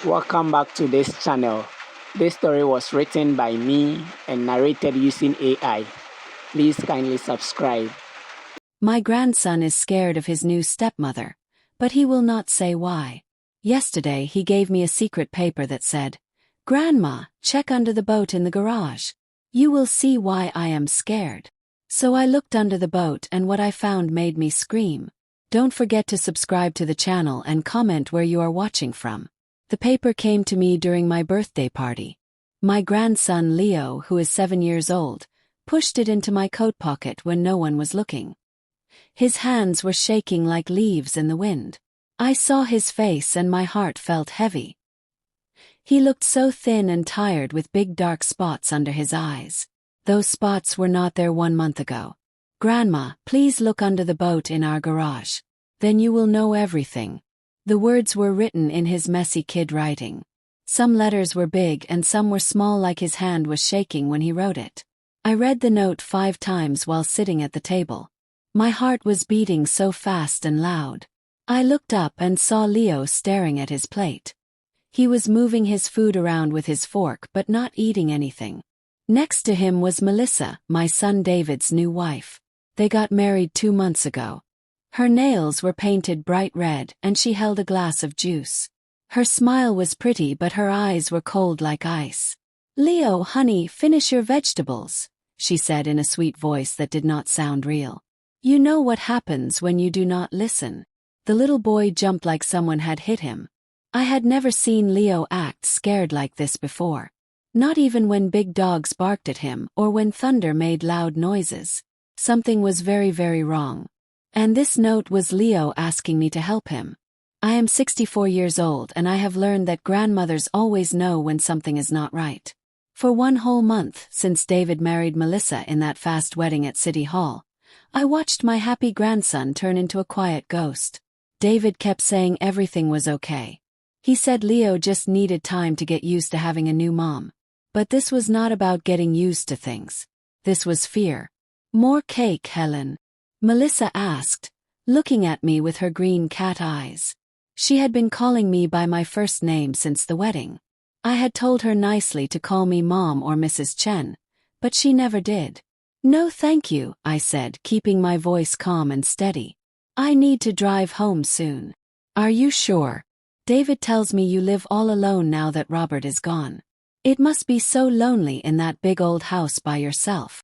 Welcome back to this channel. This story was written by me and narrated using AI. Please kindly subscribe. My grandson is scared of his new stepmother, but he will not say why. Yesterday he gave me a secret paper that said, "Grandma, check under the boat in the garage. You will see why I am scared." So I looked under the boat and what I found made me scream. Don't forget to subscribe to the channel and comment where you are watching from. The paper came to me during my birthday party. My grandson Leo, who is 7 years old, pushed it into my coat pocket when no one was looking. His hands were shaking like leaves in the wind. I saw his face and my heart felt heavy. He looked so thin and tired with big dark spots under his eyes. Those spots were not there 1 month ago. "Grandma, please look under the boat in our garage. Then you will know everything." The words were written in his messy kid writing. Some letters were big and some were small, like his hand was shaking when he wrote it. I read the note 5 times while sitting at the table. My heart was beating so fast and loud. I looked up and saw Leo staring at his plate. He was moving his food around with his fork but not eating anything. Next to him was Melissa, my son David's new wife. They got married 2 months ago. Her nails were painted bright red and she held a glass of juice. Her smile was pretty but her eyes were cold like ice. "Leo, honey, finish your vegetables," she said in a sweet voice that did not sound real. "You know what happens when you do not listen." The little boy jumped like someone had hit him. I had never seen Leo act scared like this before. Not even when big dogs barked at him or when thunder made loud noises. Something was very, very wrong. And this note was Leo asking me to help him. I am 64 years old and I have learned that grandmothers always know when something is not right. For 1 whole month since David married Melissa in that fast wedding at City Hall, I watched my happy grandson turn into a quiet ghost. David kept saying everything was okay. He said Leo just needed time to get used to having a new mom. But this was not about getting used to things. This was fear. "More cake, Helen?" Melissa asked, looking at me with her green cat eyes. She had been calling me by my first name since the wedding. I had told her nicely to call me Mom or Mrs. Chen, but she never did. "No thank you," I said, keeping my voice calm and steady. "I need to drive home soon." "Are you sure? David tells me you live all alone now that Robert is gone. It must be so lonely in that big old house by yourself."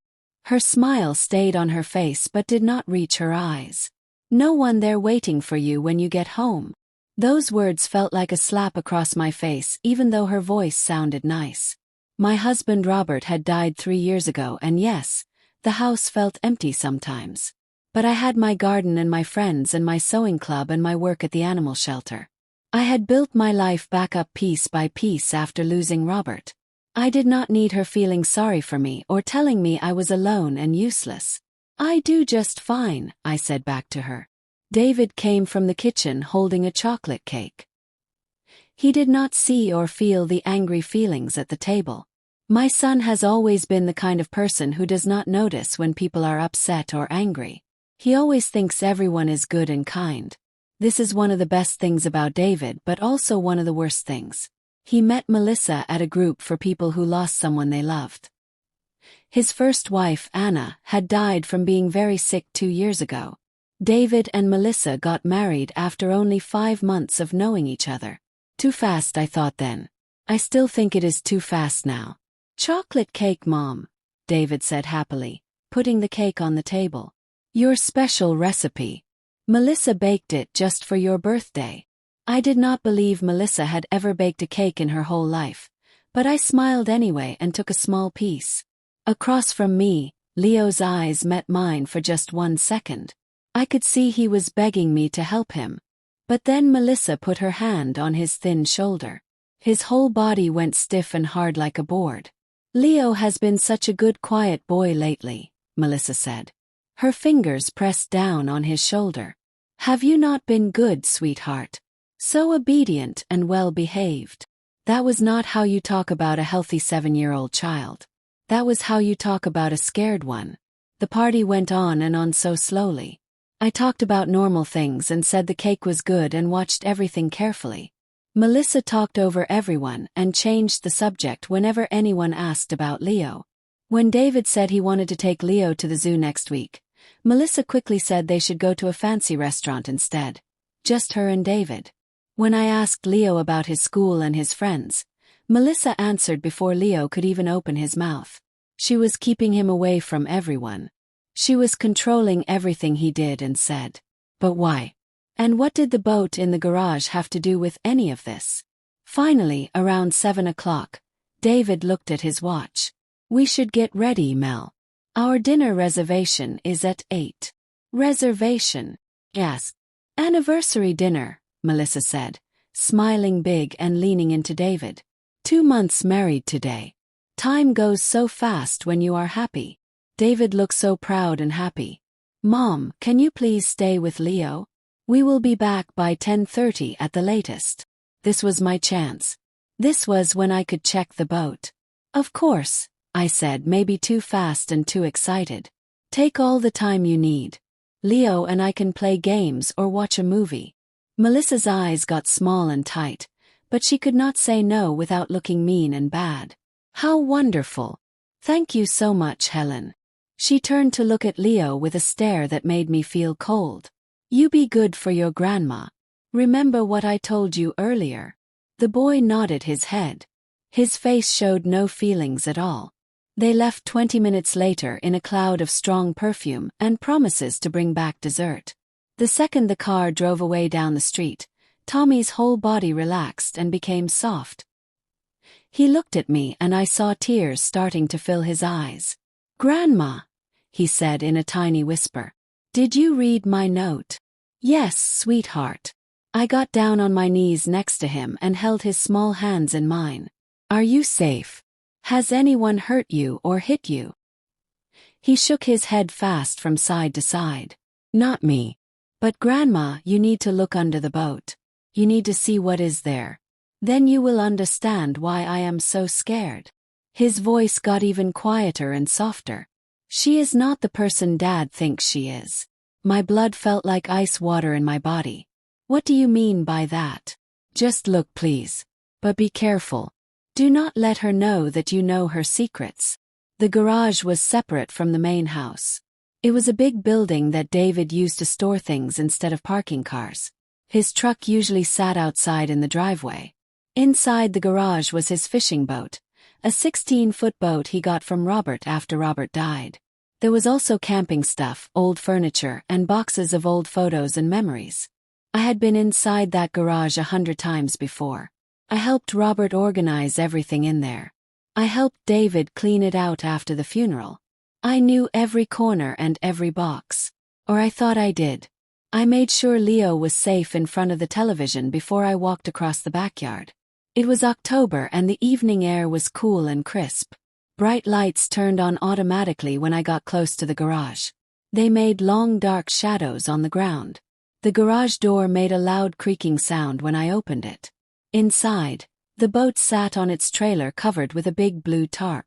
Her smile stayed on her face but did not reach her eyes. "No one there waiting for you when you get home." Those words felt like a slap across my face even though her voice sounded nice. My husband Robert had died 3 years ago and yes, the house felt empty sometimes. But I had my garden and my friends and my sewing club and my work at the animal shelter. I had built my life back up piece by piece after losing Robert. I did not need her feeling sorry for me or telling me I was alone and useless. "I do just fine," I said back to her. David came from the kitchen holding a chocolate cake. He did not see or feel the angry feelings at the table. My son has always been the kind of person who does not notice when people are upset or angry. He always thinks everyone is good and kind. This is one of the best things about David but also one of the worst things. He met Melissa at a group for people who lost someone they loved. His first wife, Anna, had died from being very sick 2 years ago. David and Melissa got married after only 5 months of knowing each other. Too fast, I thought then. I still think it is too fast now. "Chocolate cake, Mom," David said happily, putting the cake on the table. "Your special recipe. Melissa baked it just for your birthday." I did not believe Melissa had ever baked a cake in her whole life, but I smiled anyway and took a small piece. Across from me, Leo's eyes met mine for just 1 second. I could see he was begging me to help him. But then Melissa put her hand on his thin shoulder. His whole body went stiff and hard like a board. "Leo has been such a good quiet boy lately," Melissa said. Her fingers pressed down on his shoulder. "Have you not been good, sweetheart? So obedient and well-behaved." That was not how you talk about a healthy 7-year-old child. That was how you talk about a scared one. The party went on and on so slowly. I talked about normal things and said the cake was good and watched everything carefully. Melissa talked over everyone and changed the subject whenever anyone asked about Leo. When David said he wanted to take Leo to the zoo next week, Melissa quickly said they should go to a fancy restaurant instead. Just her and David. When I asked Leo about his school and his friends, Melissa answered before Leo could even open his mouth. She was keeping him away from everyone. She was controlling everything he did and said. But why? And what did the boat in the garage have to do with any of this? Finally, around 7 o'clock, David looked at his watch. We should get ready, Mel. Our dinner reservation is at 8. Reservation? Yes. Anniversary dinner, Melissa said, smiling big and leaning into David. 2 months married today. Time goes so fast when you are happy. David looked so proud and happy. Mom, can you please stay with Leo? We will be back by 10:30 at the latest. This was my chance. This was when I could check the boat. Of course, I said, maybe too fast and too excited. Take all the time you need. Leo and I can play games or watch a movie. Melissa's eyes got small and tight, but she could not say no without looking mean and bad. How wonderful. Thank you so much, Helen. She turned to look at Leo with a stare that made me feel cold. You be good for your grandma. Remember what I told you earlier? The boy nodded his head. His face showed no feelings at all. They left 20 minutes later in a cloud of strong perfume and promises to bring back dessert. The second the car drove away down the street, Tommy's whole body relaxed and became soft. He looked at me and I saw tears starting to fill his eyes. Grandma, he said in a tiny whisper. Did you read my note? Yes, sweetheart. I got down on my knees next to him and held his small hands in mine. Are you safe? Has anyone hurt you or hit you? He shook his head fast from side to side. Not me. But Grandma, you need to look under the boat. You need to see what is there. Then you will understand why I am so scared. His voice got even quieter and softer. She is not the person Dad thinks she is. My blood felt like ice water in my body. What do you mean by that? Just look, please. But be careful. Do not let her know that you know her secrets. The garage was separate from the main house. It was a big building that David used to store things instead of parking cars. His truck usually sat outside in the driveway. Inside the garage was his fishing boat, a 16-foot boat he got from Robert after Robert died. There was also camping stuff, old furniture, and boxes of old photos and memories. I had been inside that garage 100 times before. I helped Robert organize everything in there. I helped David clean it out after the funeral. I knew every corner and every box. Or I thought I did. I made sure Leo was safe in front of the television before I walked across the backyard. It was October and the evening air was cool and crisp. Bright lights turned on automatically when I got close to the garage. They made long dark shadows on the ground. The garage door made a loud creaking sound when I opened it. Inside, the boat sat on its trailer covered with a big blue tarp.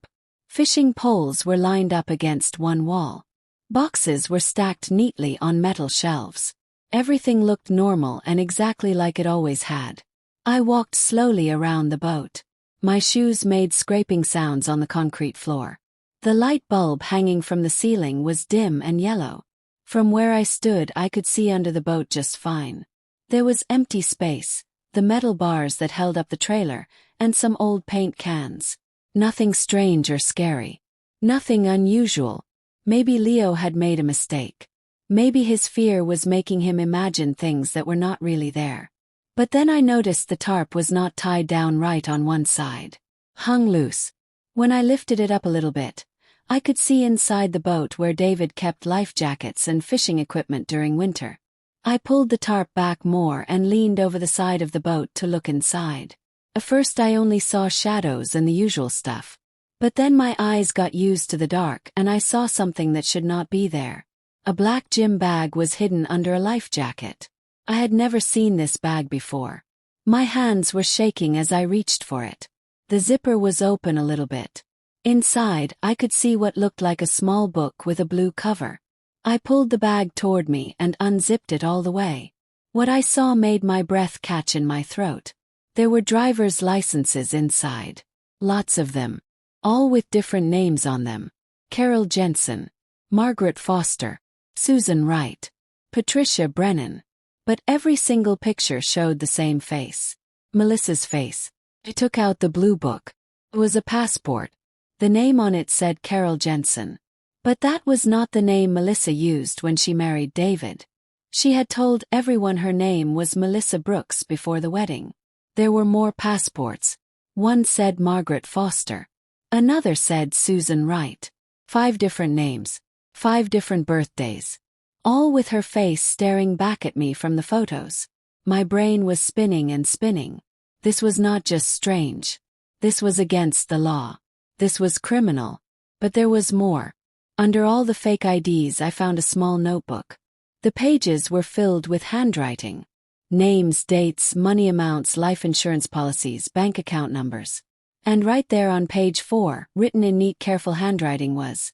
Fishing poles were lined up against one wall. Boxes were stacked neatly on metal shelves. Everything looked normal and exactly like it always had. I walked slowly around the boat. My shoes made scraping sounds on the concrete floor. The light bulb hanging from the ceiling was dim and yellow. From where I stood I could see under the boat just fine. There was empty space, the metal bars that held up the trailer, and some old paint cans. Nothing strange or scary. Nothing unusual. Maybe Leo had made a mistake. Maybe his fear was making him imagine things that were not really there. But then I noticed the tarp was not tied down right on one side. Hung loose. When I lifted it up a little bit, I could see inside the boat where David kept life jackets and fishing equipment during winter. I pulled the tarp back more and leaned over the side of the boat to look inside. At first I only saw shadows and the usual stuff. But then my eyes got used to the dark and I saw something that should not be there. A black gym bag was hidden under a life jacket. I had never seen this bag before. My hands were shaking as I reached for it. The zipper was open a little bit. Inside, I could see what looked like a small book with a blue cover. I pulled the bag toward me and unzipped it all the way. What I saw made my breath catch in my throat. There were driver's licenses inside. Lots of them. All with different names on them. Carol Jensen, Margaret Foster, Susan Wright, Patricia Brennan. But every single picture showed the same face. Melissa's face. I took out the blue book. It was a passport. The name on it said Carol Jensen. But that was not the name Melissa used when she married David. She had told everyone her name was Melissa Brooks before the wedding. There were more passports. One said Margaret Foster. Another said Susan Wright. 5 different names. 5 different birthdays. All with her face staring back at me from the photos. My brain was spinning and spinning. This was not just strange. This was against the law. This was criminal. But there was more. Under all the fake IDs I found a small notebook. The pages were filled with handwriting. Names, dates, money amounts, life insurance policies, bank account numbers. And right there on page 4, written in neat careful handwriting was,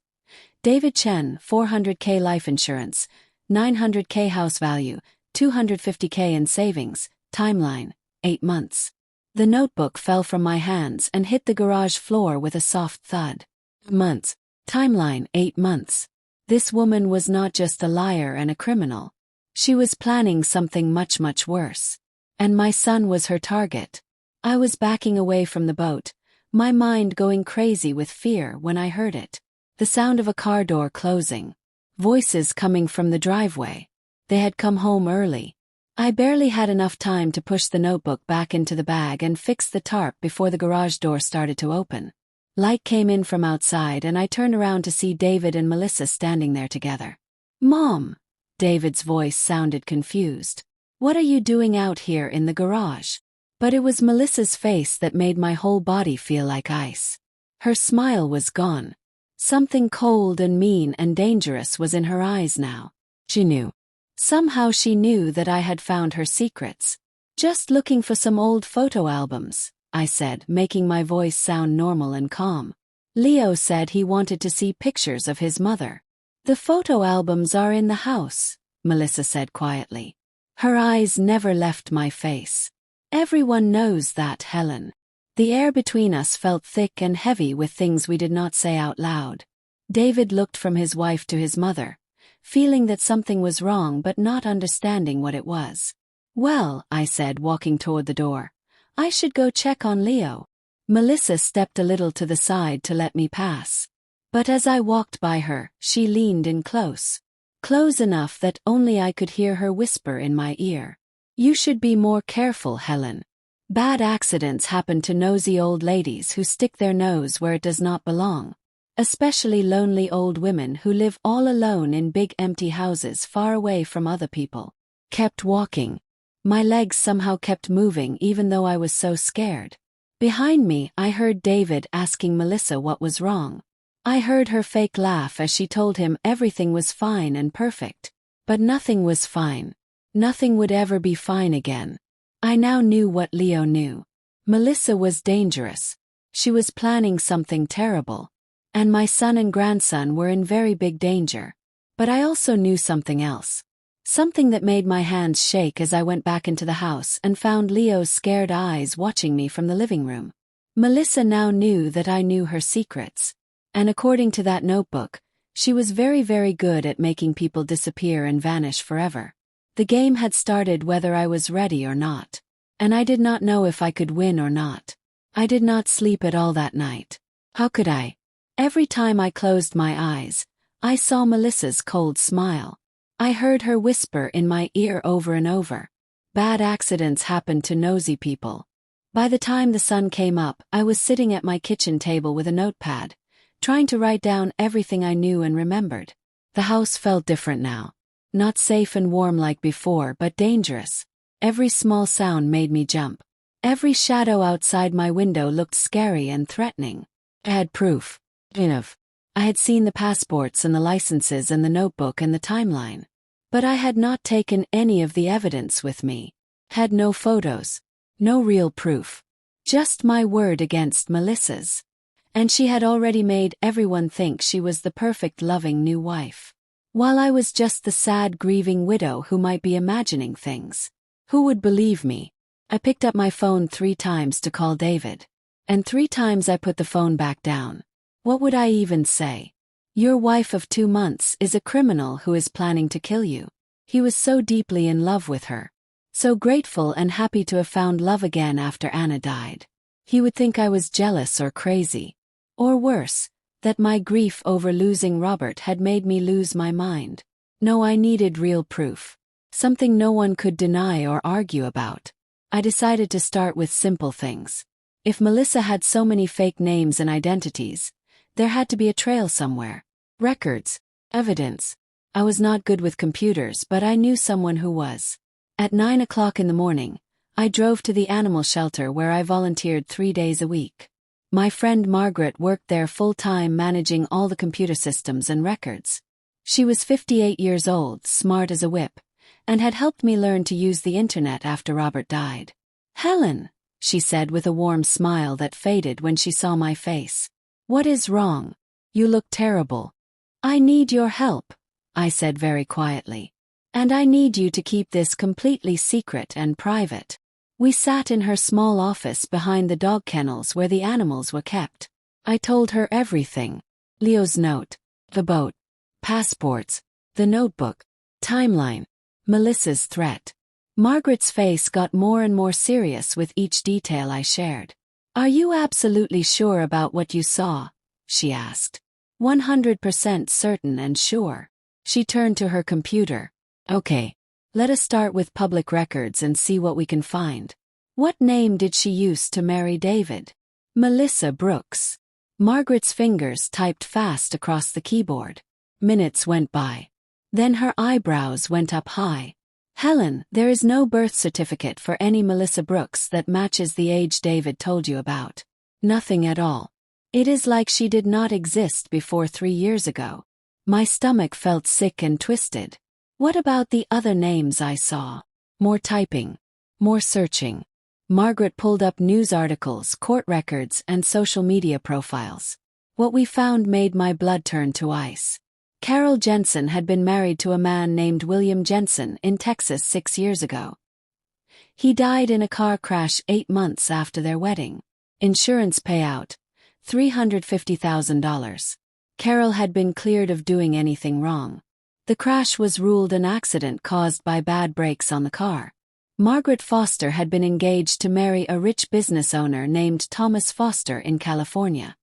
David Chen, 400K life insurance, 900K house value, 250K in savings, timeline, 8 months. The notebook fell from my hands and hit the garage floor with a soft thud. Months. Timeline, 8 months. This woman was not just a liar and a criminal. She was planning something much, much worse. And my son was her target. I was backing away from the boat, my mind going crazy with fear when I heard it. The sound of a car door closing. Voices coming from the driveway. They had come home early. I barely had enough time to push the notebook back into the bag and fix the tarp before the garage door started to open. Light came in from outside and I turned around to see David and Melissa standing there together. Mom! David's voice sounded confused. What are you doing out here in the garage? But it was Melissa's face that made my whole body feel like ice. Her smile was gone. Something cold and mean and dangerous was in her eyes now. She knew. Somehow she knew that I had found her secrets. Just looking for some old photo albums, I said, making my voice sound normal and calm. Leo said he wanted to see pictures of his mother. The photo albums are in the house, Melissa said quietly. Her eyes never left my face. Everyone knows that, Helen. The air between us felt thick and heavy with things we did not say out loud. David looked from his wife to his mother, feeling that something was wrong but not understanding what it was. Well, I said, walking toward the door, I should go check on Leo. Melissa stepped a little to the side to let me pass. But as I walked by her, she leaned in close. Close enough that only I could hear her whisper in my ear. You should be more careful, Helen. Bad accidents happen to nosy old ladies who stick their nose where it does not belong. Especially lonely old women who live all alone in big empty houses far away from other people. Kept walking. My legs somehow kept moving even though I was so scared. Behind me, I heard David asking Melissa what was wrong. I heard her fake laugh as she told him everything was fine and perfect. But nothing was fine. Nothing would ever be fine again. I now knew what Leo knew. Melissa was dangerous. She was planning something terrible. And my son and grandson were in very big danger. But I also knew something else. Something that made my hands shake as I went back into the house and found Leo's scared eyes watching me from the living room. Melissa now knew that I knew her secrets. And according to that notebook, she was very, very good at making people disappear and vanish forever. The game had started whether I was ready or not. And I did not know if I could win or not. I did not sleep at all that night. How could I? Every time I closed my eyes, I saw Melissa's cold smile. I heard her whisper in my ear over and over. Bad accidents happen to nosy people. By the time the sun came up, I was sitting at my kitchen table with a notepad, trying to write down everything I knew and remembered. The house felt different now. Not safe and warm like before, but dangerous. Every small sound made me jump. Every shadow outside my window looked scary and threatening. I had proof. I had seen the passports and the licenses and the notebook and the timeline. But I had not taken any of the evidence with me. Had no photos. No real proof. Just my word against Melissa's. And she had already made everyone think she was the perfect loving new wife. While I was just the sad grieving widow who might be imagining things. Who would believe me? I picked up my phone 3 times to call David. And 3 times I put the phone back down. What would I even say? Your wife of 2 months is a criminal who is planning to kill you. He was so deeply in love with her. So grateful and happy to have found love again after Anna died. He would think I was jealous or crazy. Or worse, that my grief over losing Robert had made me lose my mind. No, I needed real proof. Something no one could deny or argue about. I decided to start with simple things. If Melissa had so many fake names and identities, there had to be a trail somewhere. Records, evidence. I was not good with computers, but I knew someone who was. At 9 o'clock in the morning, I drove to the animal shelter where I volunteered 3 days a week. My friend Margaret worked there full-time managing all the computer systems and records. She was 58 years old, smart as a whip, and had helped me learn to use the internet after Robert died. "Helen," she said with a warm smile that faded when she saw my face. "What is wrong? You look terrible." "I need your help," I said very quietly. "And I need you to keep this completely secret and private." We sat in her small office behind the dog kennels where the animals were kept. I told her everything. Leo's note, the boat, passports, the notebook, timeline, Melissa's threat. Margaret's face got more and more serious with each detail I shared. "Are you absolutely sure about what you saw?" she asked. 100% certain and sure. She turned to her computer. "Okay. Let us start with public records and see what we can find. What name did she use to marry David?" "Melissa Brooks." Margaret's fingers typed fast across the keyboard. Minutes went by. Then her eyebrows went up high. "Helen, there is no birth certificate for any Melissa Brooks that matches the age David told you about. Nothing at all. It is like she did not exist before 3 years ago." My stomach felt sick and twisted. "What about the other names I saw?" More typing. More searching. Margaret pulled up news articles, court records, and social media profiles. What we found made my blood turn to ice. Carol Jensen had been married to a man named William Jensen in Texas 6 years ago. He died in a car crash 8 months after their wedding. Insurance payout, $350,000. Carol had been cleared of doing anything wrong. The crash was ruled an accident caused by bad brakes on the car. Margaret Foster had been engaged to marry a rich business owner named Thomas Foster in California.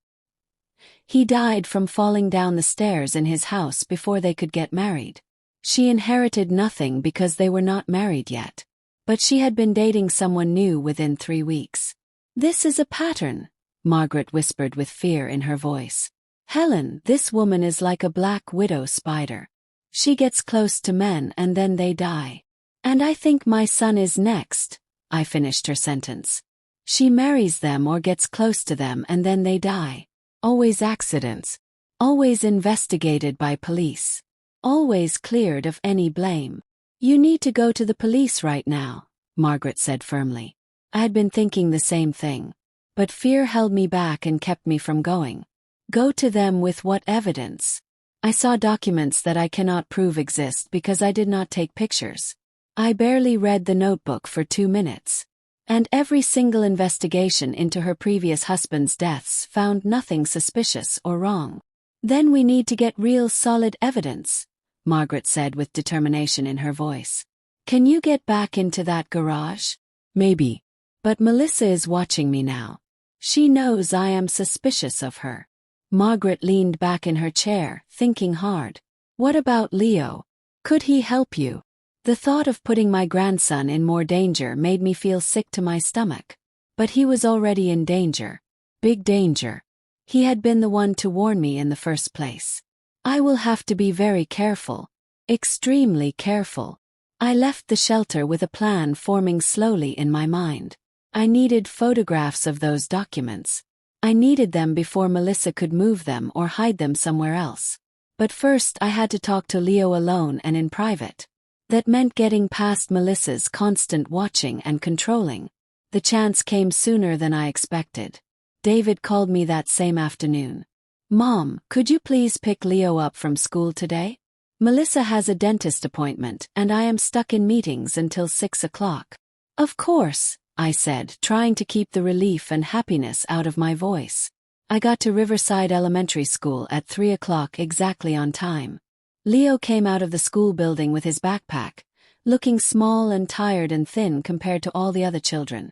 He died from falling down the stairs in his house before they could get married. She inherited nothing because they were not married yet. But she had been dating someone new within 3 weeks. "This is a pattern," Margaret whispered with fear in her voice. "Helen, this woman is like a black widow spider. She gets close to men and then they die. And I think my son is next," I finished her sentence. "She marries them or gets close to them and then they die. Always accidents. Always investigated by police. Always cleared of any blame." "You need to go to the police right now," Margaret said firmly. I had been thinking the same thing. But fear held me back and kept me from going. "Go to them with what evidence?" "I saw documents that I cannot prove exist because I did not take pictures. I barely read the notebook for 2 minutes. And every single investigation into her previous husband's deaths found nothing suspicious or wrong." "Then we need to get real solid evidence," Margaret said with determination in her voice. "Can you get back into that garage?" "Maybe. But Melissa is watching me now. She knows I am suspicious of her." Margaret leaned back in her chair, thinking hard. "What about Leo? Could he help you?" The thought of putting my grandson in more danger made me feel sick to my stomach. But he was already in danger. Big danger. He had been the one to warn me in the first place. I will have to be very careful. Extremely careful. I left the shelter with a plan forming slowly in my mind. I needed photographs of those documents. I needed them before Melissa could move them or hide them somewhere else. But first I had to talk to Leo alone and in private. That meant getting past Melissa's constant watching and controlling. The chance came sooner than I expected. David called me that same afternoon. "Mom, could you please pick Leo up from school today? Melissa has a dentist appointment and I am stuck in meetings until 6 o'clock. "Of course," I said, trying to keep the relief and happiness out of my voice. I got to Riverside Elementary School at 3 o'clock exactly on time. Leo came out of the school building with his backpack, looking small and tired and thin compared to all the other children.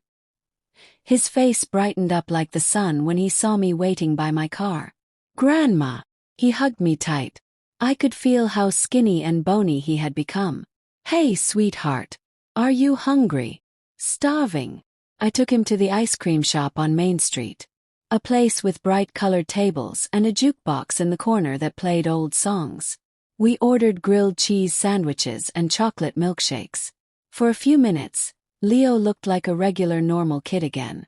His face brightened up like the sun when he saw me waiting by my car. "Grandma!" He hugged me tight. I could feel how skinny and bony he had become. "Hey, sweetheart. Are you hungry? Starving?" I took him to the ice cream shop on Main Street. A place with bright-colored tables and a jukebox in the corner that played old songs. We ordered grilled cheese sandwiches and chocolate milkshakes. For a few minutes, Leo looked like a regular normal kid again.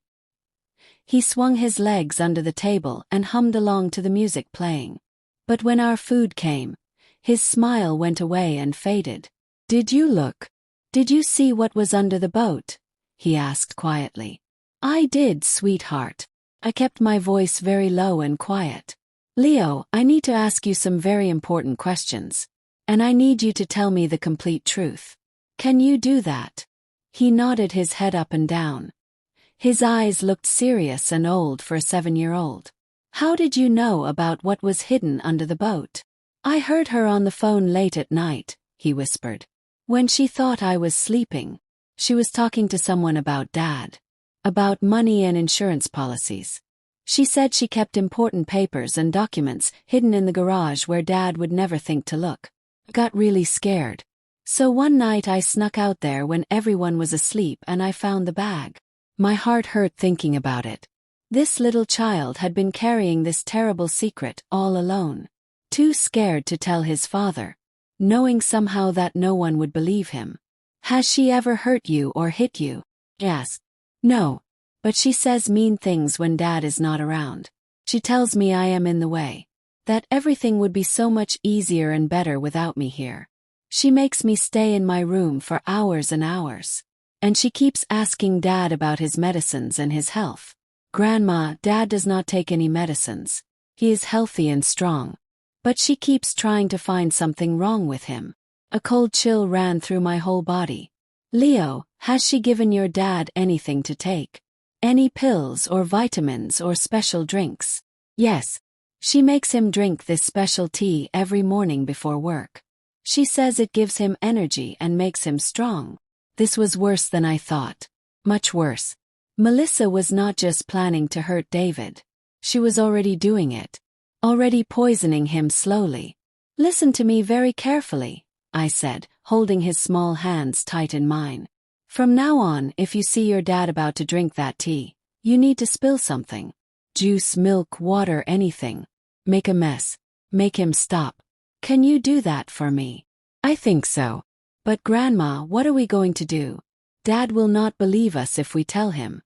He swung his legs under the table and hummed along to the music playing. But when our food came, his smile went away and faded. "Did you look? Did you see what was under the boat?" he asked quietly. "I did, sweetheart." I kept my voice very low and quiet. "Leo, I need to ask you some very important questions. And I need you to tell me the complete truth. Can you do that?" He nodded his head up and down. His eyes looked serious and old for a 7-year-old. "How did you know about what was hidden under the boat?" "I heard her on the phone late at night," he whispered. "When she thought I was sleeping. She was talking to someone about Dad. About money and insurance policies. She said she kept important papers and documents hidden in the garage where Dad would never think to look. I got really scared. So one night I snuck out there when everyone was asleep and I found the bag. My heart hurt thinking about it. This little child had been carrying this terrible secret all alone. Too scared to tell his father. Knowing somehow that no one would believe him. "Has she ever hurt you or hit you?" I asked. "No. But she says mean things when Dad is not around. She tells me I am in the way. That everything would be so much easier and better without me here. She makes me stay in my room for hours and hours. And she keeps asking Dad about his medicines and his health." "Grandma, Dad does not take any medicines. He is healthy and strong. But she keeps trying to find something wrong with him." A cold chill ran through my whole body. "Leo, has she given your dad anything to take? Any pills or vitamins or special drinks?" "Yes. She makes him drink this special tea every morning before work. She says it gives him energy and makes him strong." This was worse than I thought. Much worse. Melissa was not just planning to hurt David. She was already doing it. Already poisoning him slowly. "Listen to me very carefully," I said, holding his small hands tight in mine. "From now on, if you see your dad about to drink that tea, you need to spill something. Juice, milk, water, anything. Make a mess. Make him stop. Can you do that for me?" "I think so. But Grandma, what are we going to do? Dad will not believe us if we tell him.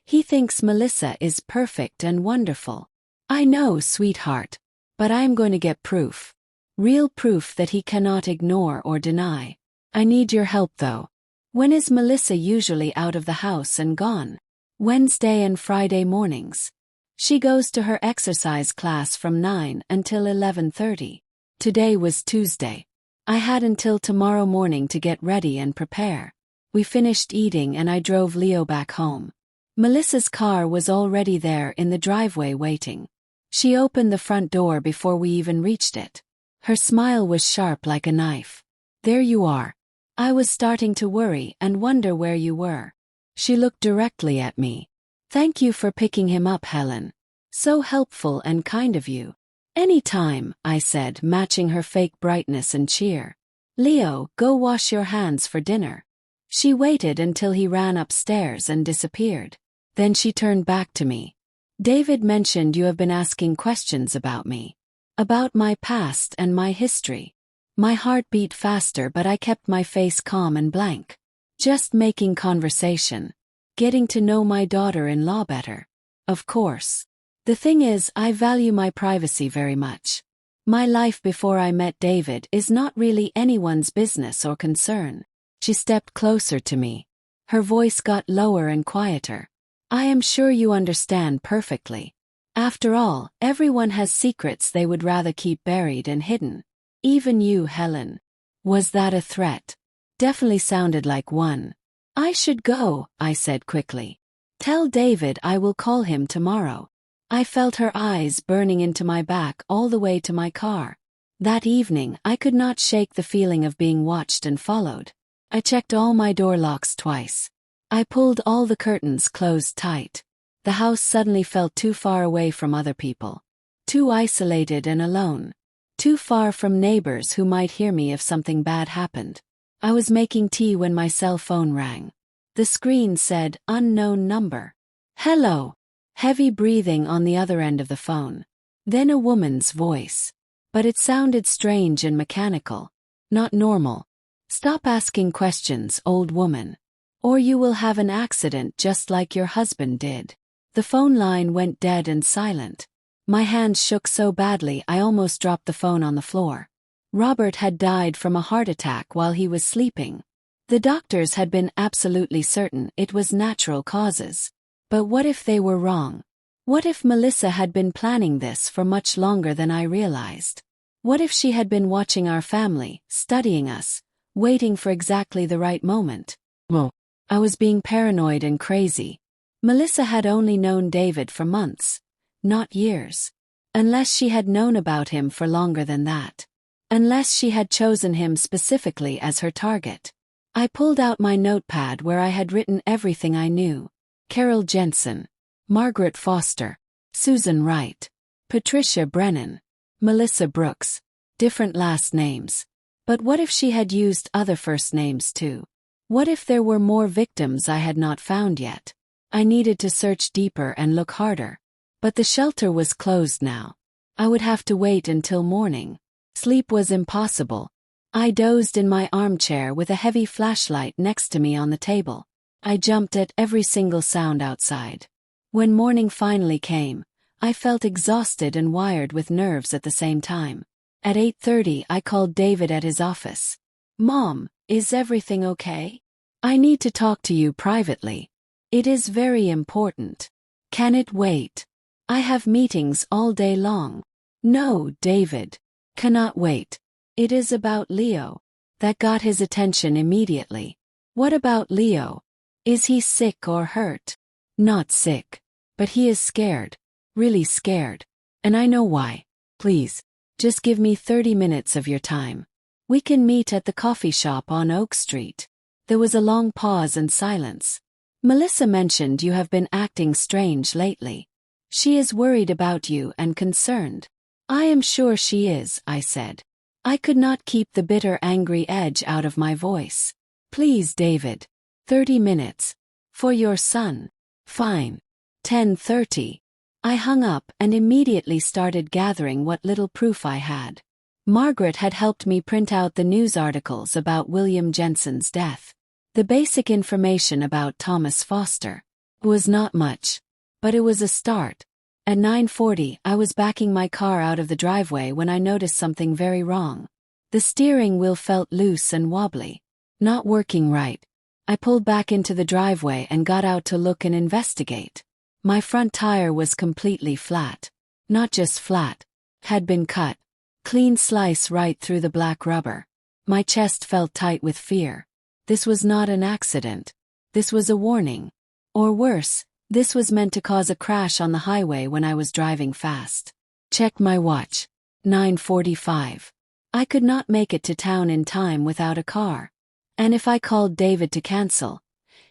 He thinks Melissa is perfect and wonderful." "I know, sweetheart. But I am going to get proof. Real proof that he cannot ignore or deny. I need your help though. When is Melissa usually out of the house and gone?" "Wednesday and Friday mornings. She goes to her exercise class from 9 until 11:30. Today was Tuesday. I had until tomorrow morning to get ready and prepare. We finished eating and I drove Leo back home. Melissa's car was already there in the driveway waiting. She opened the front door before we even reached it. Her smile was sharp like a knife. "There you are. I was starting to worry and wonder where you were." She looked directly at me. "Thank you for picking him up, Helen. So helpful and kind of you." "Any time," I said, matching her fake brightness and cheer. "Leo, go wash your hands for dinner." She waited until he ran upstairs and disappeared. Then she turned back to me. "David mentioned you have been asking questions about me. About my past and my history." My heart beat faster, but I kept my face calm and blank. Just making conversation. Getting to know my daughter-in-law better. Of course. The thing is, I value my privacy very much. My life before I met David is not really anyone's business or concern. She stepped closer to me. Her voice got lower and quieter. "I am sure you understand perfectly. After all, everyone has secrets they would rather keep buried and hidden. Even you, Helen." Was that a threat? Definitely sounded like one. I should go, I said quickly. Tell David I will call him tomorrow. I felt her eyes burning into my back all the way to my car. That evening, I could not shake the feeling of being watched and followed. I checked all my door locks twice. I pulled all the curtains closed tight. The house suddenly felt too far away from other people. Too isolated and alone. Too far from neighbors who might hear me if something bad happened. I was making tea when my cell phone rang. The screen said, "Unknown number." "Hello." Heavy breathing on the other end of the phone. Then a woman's voice. But it sounded strange and mechanical. Not normal. "Stop asking questions, old woman. Or you will have an accident just like your husband did." The phone line went dead and silent. My hands shook so badly I almost dropped the phone on the floor. Robert had died from a heart attack while he was sleeping. The doctors had been absolutely certain it was natural causes. But what if they were wrong? What if Melissa had been planning this for much longer than I realized? What if she had been watching our family, studying us, waiting for exactly the right moment? Well, I was being paranoid and crazy. Melissa had only known David for months, not years. Unless she had known about him for longer than that. Unless she had chosen him specifically as her target. I pulled out my notepad where I had written everything I knew. Carol Jensen, Margaret Foster, Susan Wright, Patricia Brennan, Melissa Brooks. Different last names. But what if she had used other first names too? What if there were more victims I had not found yet? I needed to search deeper and look harder. But the shelter was closed now. I would have to wait until morning. Sleep was impossible. I dozed in my armchair with a heavy flashlight next to me on the table. I jumped at every single sound outside. When morning finally came, I felt exhausted and wired with nerves at the same time. At 8:30 I called David at his office. "Mom, is everything okay? I need to talk to you privately. It is very important. Can it wait? I have meetings all day long." "No, David. Cannot wait. It is about Leo." That got his attention immediately. "What about Leo? Is he sick or hurt?" "Not sick. But he is scared. Really scared. And I know why. Please, just give me 30 minutes of your time. We can meet at the coffee shop on Oak Street." There was a long pause and silence. "Melissa mentioned you have been acting strange lately. She is worried about you and concerned." "I am sure she is," I said. I could not keep the bitter, angry edge out of my voice. "Please, David. 30 minutes. For your son." "Fine. 10:30. I hung up and immediately started gathering what little proof I had. Margaret had helped me print out the news articles about William Jensen's death. The basic information about Thomas Foster. It was not much. But it was a start. At 9:40 I was backing my car out of the driveway when I noticed something very wrong. The steering wheel felt loose and wobbly. Not working right. I pulled back into the driveway and got out to look and investigate. My front tire was completely flat. Not just flat. Had been cut. Clean slice right through the black rubber. My chest felt tight with fear. This was not an accident. This was a warning. Or worse, this was meant to cause a crash on the highway when I was driving fast. Check my watch. 9:45. I could not make it to town in time without a car. And if I called David to cancel,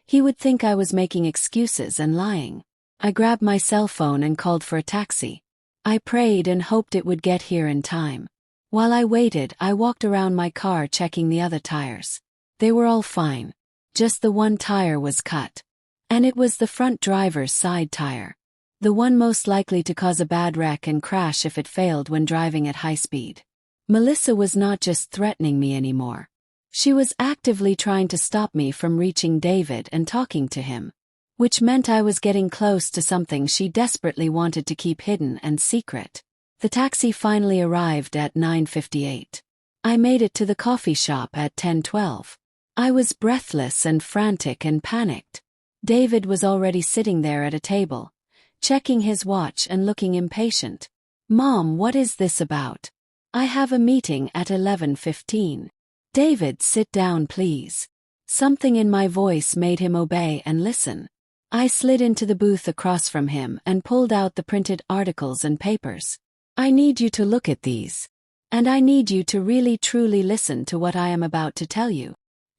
he would think I was making excuses and lying. I grabbed my cell phone and called for a taxi. I prayed and hoped it would get here in time. While I waited, I walked around my car checking the other tires. They were all fine. Just the one tire was cut. And it was the front driver's side tire. The one most likely to cause a bad wreck and crash if it failed when driving at high speed. Melissa was not just threatening me anymore. She was actively trying to stop me from reaching David and talking to him. Which meant I was getting close to something she desperately wanted to keep hidden and secret. The taxi finally arrived at 9:58. I made it to the coffee shop at 10:12. I was breathless and frantic and panicked. David was already sitting there at a table, checking his watch and looking impatient. "Mom, what is this about?" "I have a meeting at 11:15. "David, sit down please." Something in my voice made him obey and listen. I slid into the booth across from him and pulled out the printed articles and papers. I need you to look at these. And I need you to really truly listen to what I am about to tell you.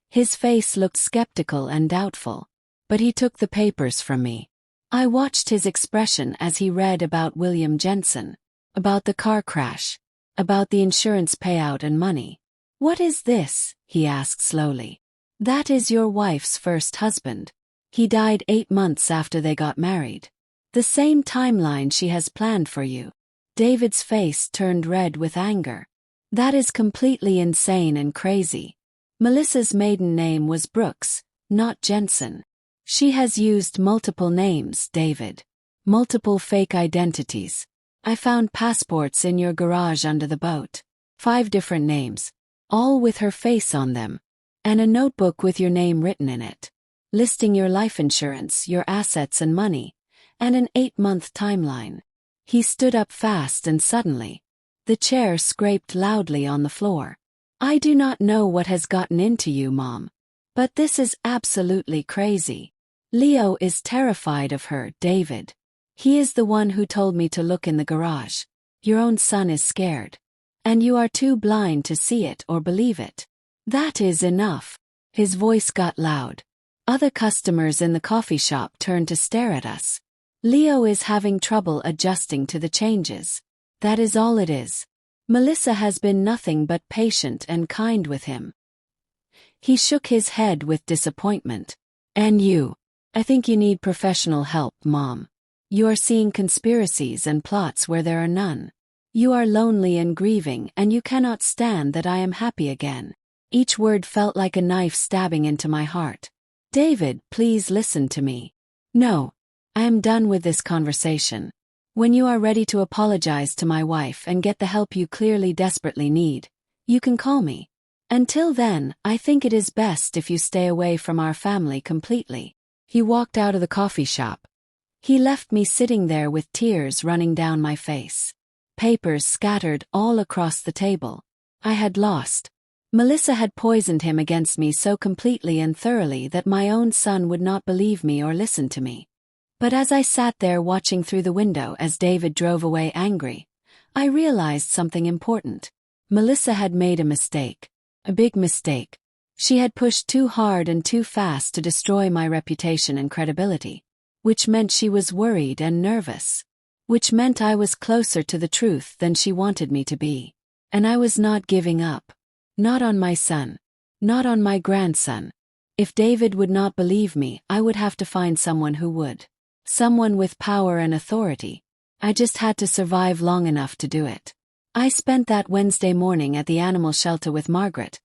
His face looked skeptical and doubtful, but he took the papers from me. I watched his expression as he read about William Jensen, about the car crash, about the insurance payout and money. "What is this?" he asked slowly. "That is your wife's first husband. He died 8 months after they got married. The same timeline she has planned for you." David's face turned red with anger. "That is completely insane and crazy. Melissa's maiden name was Brooks, not Jensen. She has used multiple names, David. Multiple fake identities. I found passports in your garage under the boat. 5 different names, all with her face on them. And a notebook with your name written in it, listing your life insurance, your assets and money, and an 8-month timeline." He stood up fast and suddenly, the chair scraped loudly on the floor. "I do not know what has gotten into you, Mom. But this is absolutely crazy. Leo is terrified of her, David. He is the one who told me to look in the garage. Your own son is scared. And you are too blind to see it or believe it. That is enough." His voice got loud. Other customers in the coffee shop turned to stare at us. "Leo is having trouble adjusting to the changes. That is all it is. Melissa has been nothing but patient and kind with him." He shook his head with disappointment. "And you? I think you need professional help, Mom. You are seeing conspiracies and plots where there are none. You are lonely and grieving, and you cannot stand that I am happy again." Each word felt like a knife stabbing into my heart. "David, please listen to me. No, I am done with this conversation. When you are ready to apologize to my wife and get the help you clearly desperately need, you can call me. Until then, I think it is best if you stay away from our family completely." He walked out of the coffee shop. He left me sitting there with tears running down my face. Papers scattered all across the table. I had lost. Melissa had poisoned him against me so completely and thoroughly that my own son would not believe me or listen to me. But as I sat there watching through the window as David drove away angry, I realized something important. Melissa had made a mistake. A big mistake. She had pushed too hard and too fast to destroy my reputation and credibility, which meant she was worried and nervous, which meant I was closer to the truth than she wanted me to be. And I was not giving up. Not on my son. Not on my grandson. If David would not believe me, I would have to find someone who would. Someone with power and authority. I just had to survive long enough to do it. I spent that Wednesday morning at the animal shelter with Margaret,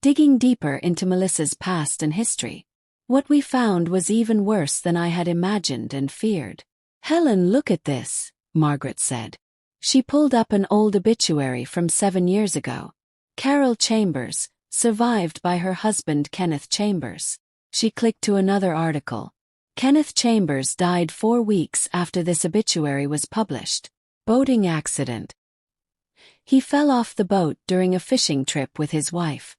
digging deeper into Melissa's past and history. What we found was even worse than I had imagined and feared. "Helen, look at this," Margaret said. She pulled up an old obituary from 7 years ago. Carol Chambers, survived by her husband Kenneth Chambers. She clicked to another article. Kenneth Chambers died 4 weeks after this obituary was published. Boating accident. He fell off the boat during a fishing trip with his wife.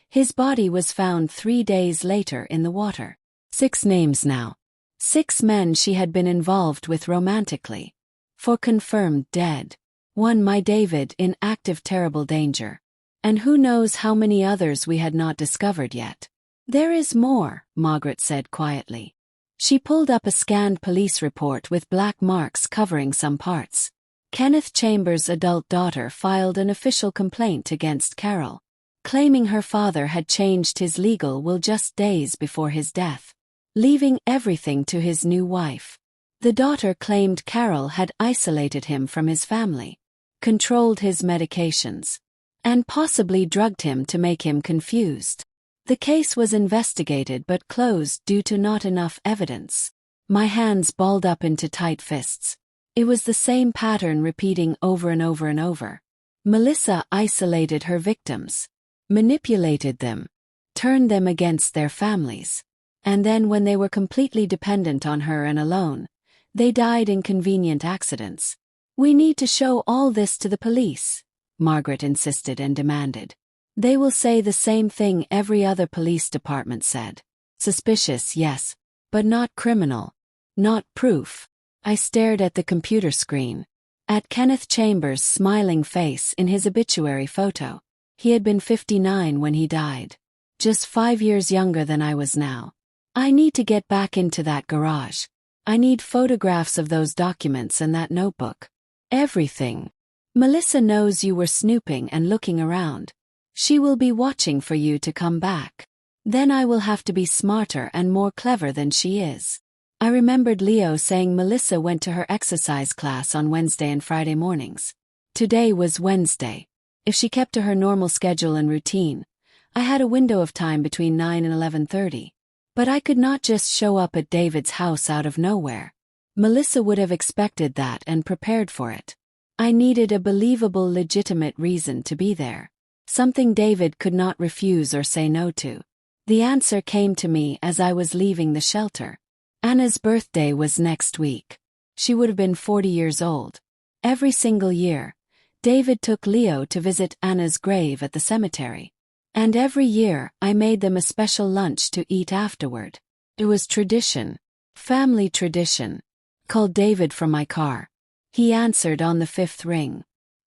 His body was found 3 days later in the water. 6 names now. 6 men she had been involved with romantically. 4 confirmed dead. 1 my David in active terrible danger. And who knows how many others we had not discovered yet. "There is more," Margaret said quietly. She pulled up a scanned police report with black marks covering some parts. Kenneth Chambers' adult daughter filed an official complaint against Carol, claiming her father had changed his legal will just days before his death, leaving everything to his new wife. The daughter claimed Carol had isolated him from his family, controlled his medications, and possibly drugged him to make him confused. The case was investigated but closed due to not enough evidence. My hands balled up into tight fists. It was the same pattern repeating over and over and over. Melissa isolated her victims, manipulated them, turned them against their families. And then when they were completely dependent on her and alone, they died in convenient accidents. "We need to show all this to the police," Margaret insisted and demanded. They will say the same thing every other police department said. Suspicious, yes, but not criminal. Not proof. I stared at the computer screen. At Kenneth Chambers' smiling face in his obituary photo. He had been 59 when he died. Just 5 years younger than I was now. I need to get back into that garage. I need photographs of those documents and that notebook. Everything. Melissa knows you were snooping and looking around. She will be watching for you to come back. Then I will have to be smarter and more clever than she is. I remembered Leo saying Melissa went to her exercise class on Wednesday and Friday mornings. Today was Wednesday. If she kept to her normal schedule and routine, I had a window of time between 9 and 11:30. But I could not just show up at David's house out of nowhere. Melissa would have expected that and prepared for it. I needed a believable, legitimate reason to be there. Something David could not refuse or say no to. The answer came to me as I was leaving the shelter. Anna's birthday was next week. She would have been 40 years old. Every single year, David took Leo to visit Anna's grave at the cemetery. And every year, I made them a special lunch to eat afterward. It was tradition. Family tradition. Called David from my car. He answered on the 5th ring.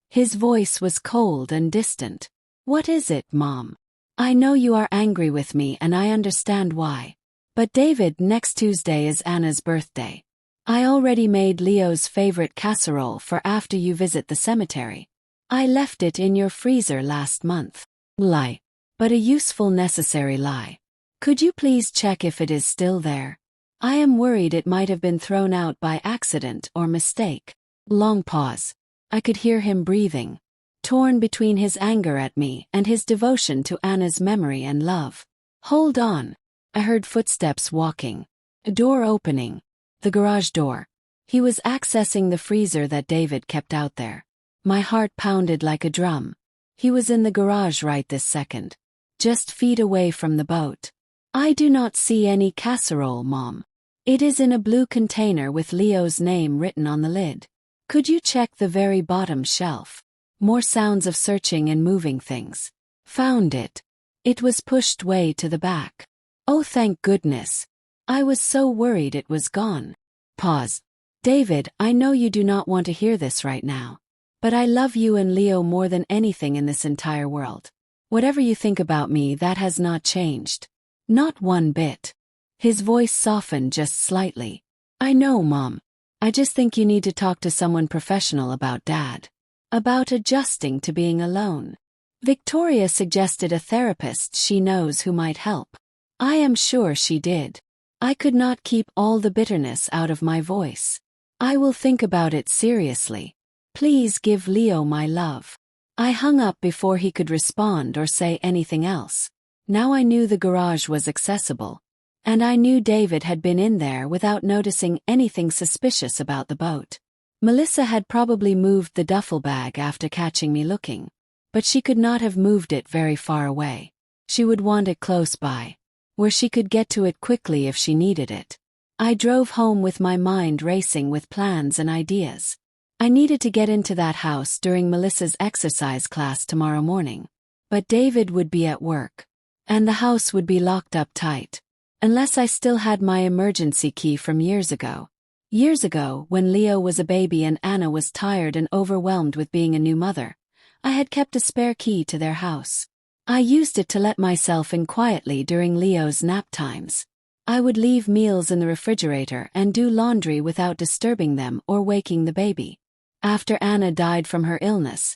His voice was cold and distant. "What is it, Mom? I know you are angry with me and I understand why. But David, next Tuesday is Anna's birthday. I already made Leo's favorite casserole for after you visit the cemetery. I left it in your freezer last month." Lie. But a useful, necessary lie. "Could you please check if it is still there? I am worried it might have been thrown out by accident or mistake." Long pause. I could hear him breathing, torn between his anger at me and his devotion to Anna's memory and love. "Hold on." I heard footsteps walking. A door opening. The garage door. He was accessing the freezer that David kept out there. My heart pounded like a drum. He was in the garage right this second. Just feet away from the boat. "I do not see any casserole, Mom. It is in a blue container with Leo's name written on the lid. Could you check the very bottom shelf?" More sounds of searching and moving things. Found it. It was pushed way to the back. Oh, thank goodness. I was so worried it was gone. Pause. "David, I know you do not want to hear this right now. But I love you and Leo more than anything in this entire world. Whatever you think about me, that has not changed. Not one bit." His voice softened just slightly. "I know, Mom. I just think you need to talk to someone professional about Dad. About adjusting to being alone. Victoria suggested a therapist she knows who might help. I am sure she did. I could not keep all the bitterness out of my voice. I will think about it seriously. Please give Leo my love." I hung up before he could respond or say anything else. Now I knew the garage was accessible. And I knew David had been in there without noticing anything suspicious about the boat. Melissa had probably moved the duffel bag after catching me looking. But she could not have moved it very far away. She would want it close by, where she could get to it quickly if she needed it. I drove home with my mind racing with plans and ideas. I needed to get into that house during Melissa's exercise class tomorrow morning. But David would be at work. And the house would be locked up tight. Unless I still had my emergency key from years ago. Years ago, when Leo was a baby and Anna was tired and overwhelmed with being a new mother, I had kept a spare key to their house. I used it to let myself in quietly during Leo's nap times. I would leave meals in the refrigerator and do laundry without disturbing them or waking the baby. After Anna died from her illness,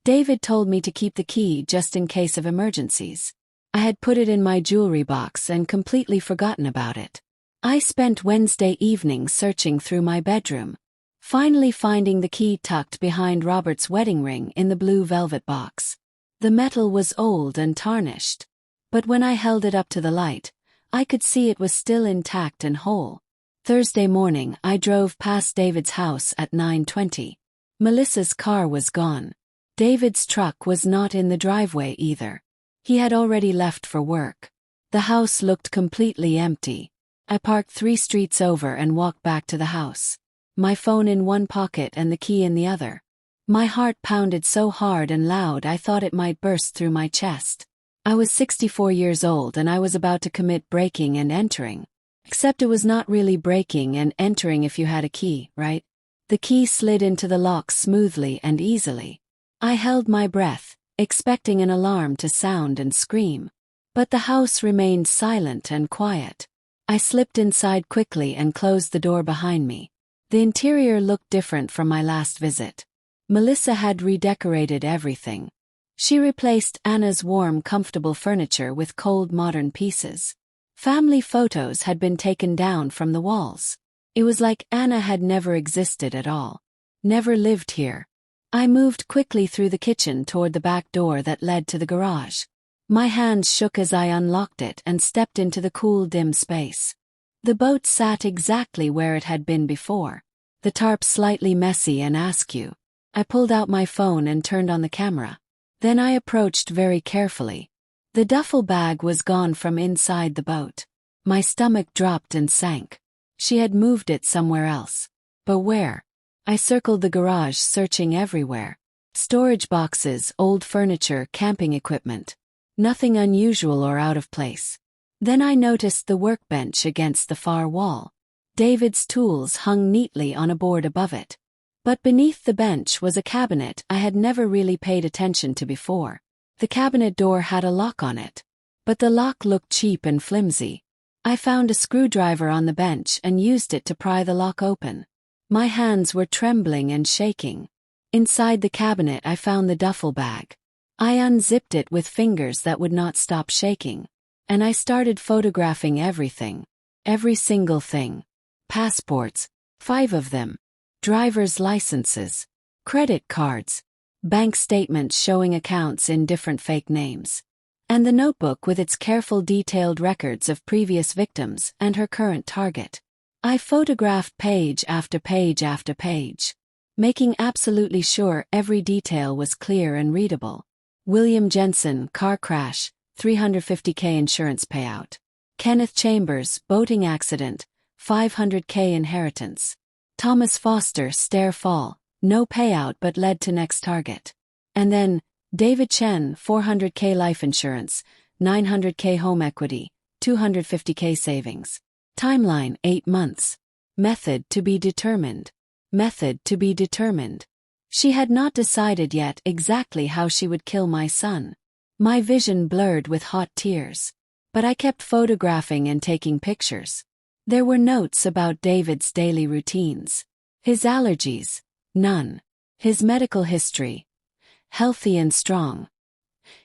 David told me to keep the key just in case of emergencies. I had put it in my jewelry box and completely forgotten about it. I spent Wednesday evening searching through my bedroom, finally finding the key tucked behind Robert's wedding ring in the blue velvet box. The metal was old and tarnished, but when I held it up to the light, I could see it was still intact and whole. Thursday morning, I drove past David's house at 9:20. Melissa's car was gone. David's truck was not in the driveway either. He had already left for work. The house looked completely empty. I parked 3 streets over and walked back to the house. My phone in one pocket and the key in the other. My heart pounded so hard and loud I thought it might burst through my chest. I was 64 years old and I was about to commit breaking and entering. Except it was not really breaking and entering if you had a key, right? The key slid into the lock smoothly and easily. I held my breath, expecting an alarm to sound and scream. But the house remained silent and quiet. I slipped inside quickly and closed the door behind me. The interior looked different from my last visit. Melissa had redecorated everything. She replaced Anna's warm, comfortable furniture with cold, modern pieces. Family photos had been taken down from the walls. It was like Anna had never existed at all. Never lived here. I moved quickly through the kitchen toward the back door that led to the garage. My hands shook as I unlocked it and stepped into the cool, dim space. The boat sat exactly where it had been before. The tarp slightly messy and askew. I pulled out my phone and turned on the camera. Then I approached very carefully. The duffel bag was gone from inside the boat. My stomach dropped and sank. She had moved it somewhere else. But where? I circled the garage, searching everywhere. Storage boxes, old furniture, camping equipment. Nothing unusual or out of place. Then I noticed the workbench against the far wall. David's tools hung neatly on a board above it. But beneath the bench was a cabinet I had never really paid attention to before. The cabinet door had a lock on it. But the lock looked cheap and flimsy. I found a screwdriver on the bench and used it to pry the lock open. My hands were trembling and shaking. Inside the cabinet I found the duffel bag. I unzipped it with fingers that would not stop shaking. And I started photographing everything. Every single thing. Passports, 5 of them. Driver's licenses. Credit cards. Bank statements showing accounts in different fake names. And the notebook with its careful detailed records of previous victims and her current target. I photographed page after page after page, making absolutely sure every detail was clear and readable. William Jensen, car crash, $350K insurance payout. Kenneth Chambers, boating accident, $500K inheritance. Thomas Foster, stair fall, no payout but led to next target. And then, David Chen, $400K life insurance, $900K home equity, $250K savings. Timeline, 8 months. Method to be determined. Method to be determined. She had not decided yet exactly how she would kill my son. My vision blurred with hot tears. But I kept photographing and taking pictures. There were notes about David's daily routines. His allergies, none. His medical history, healthy and strong.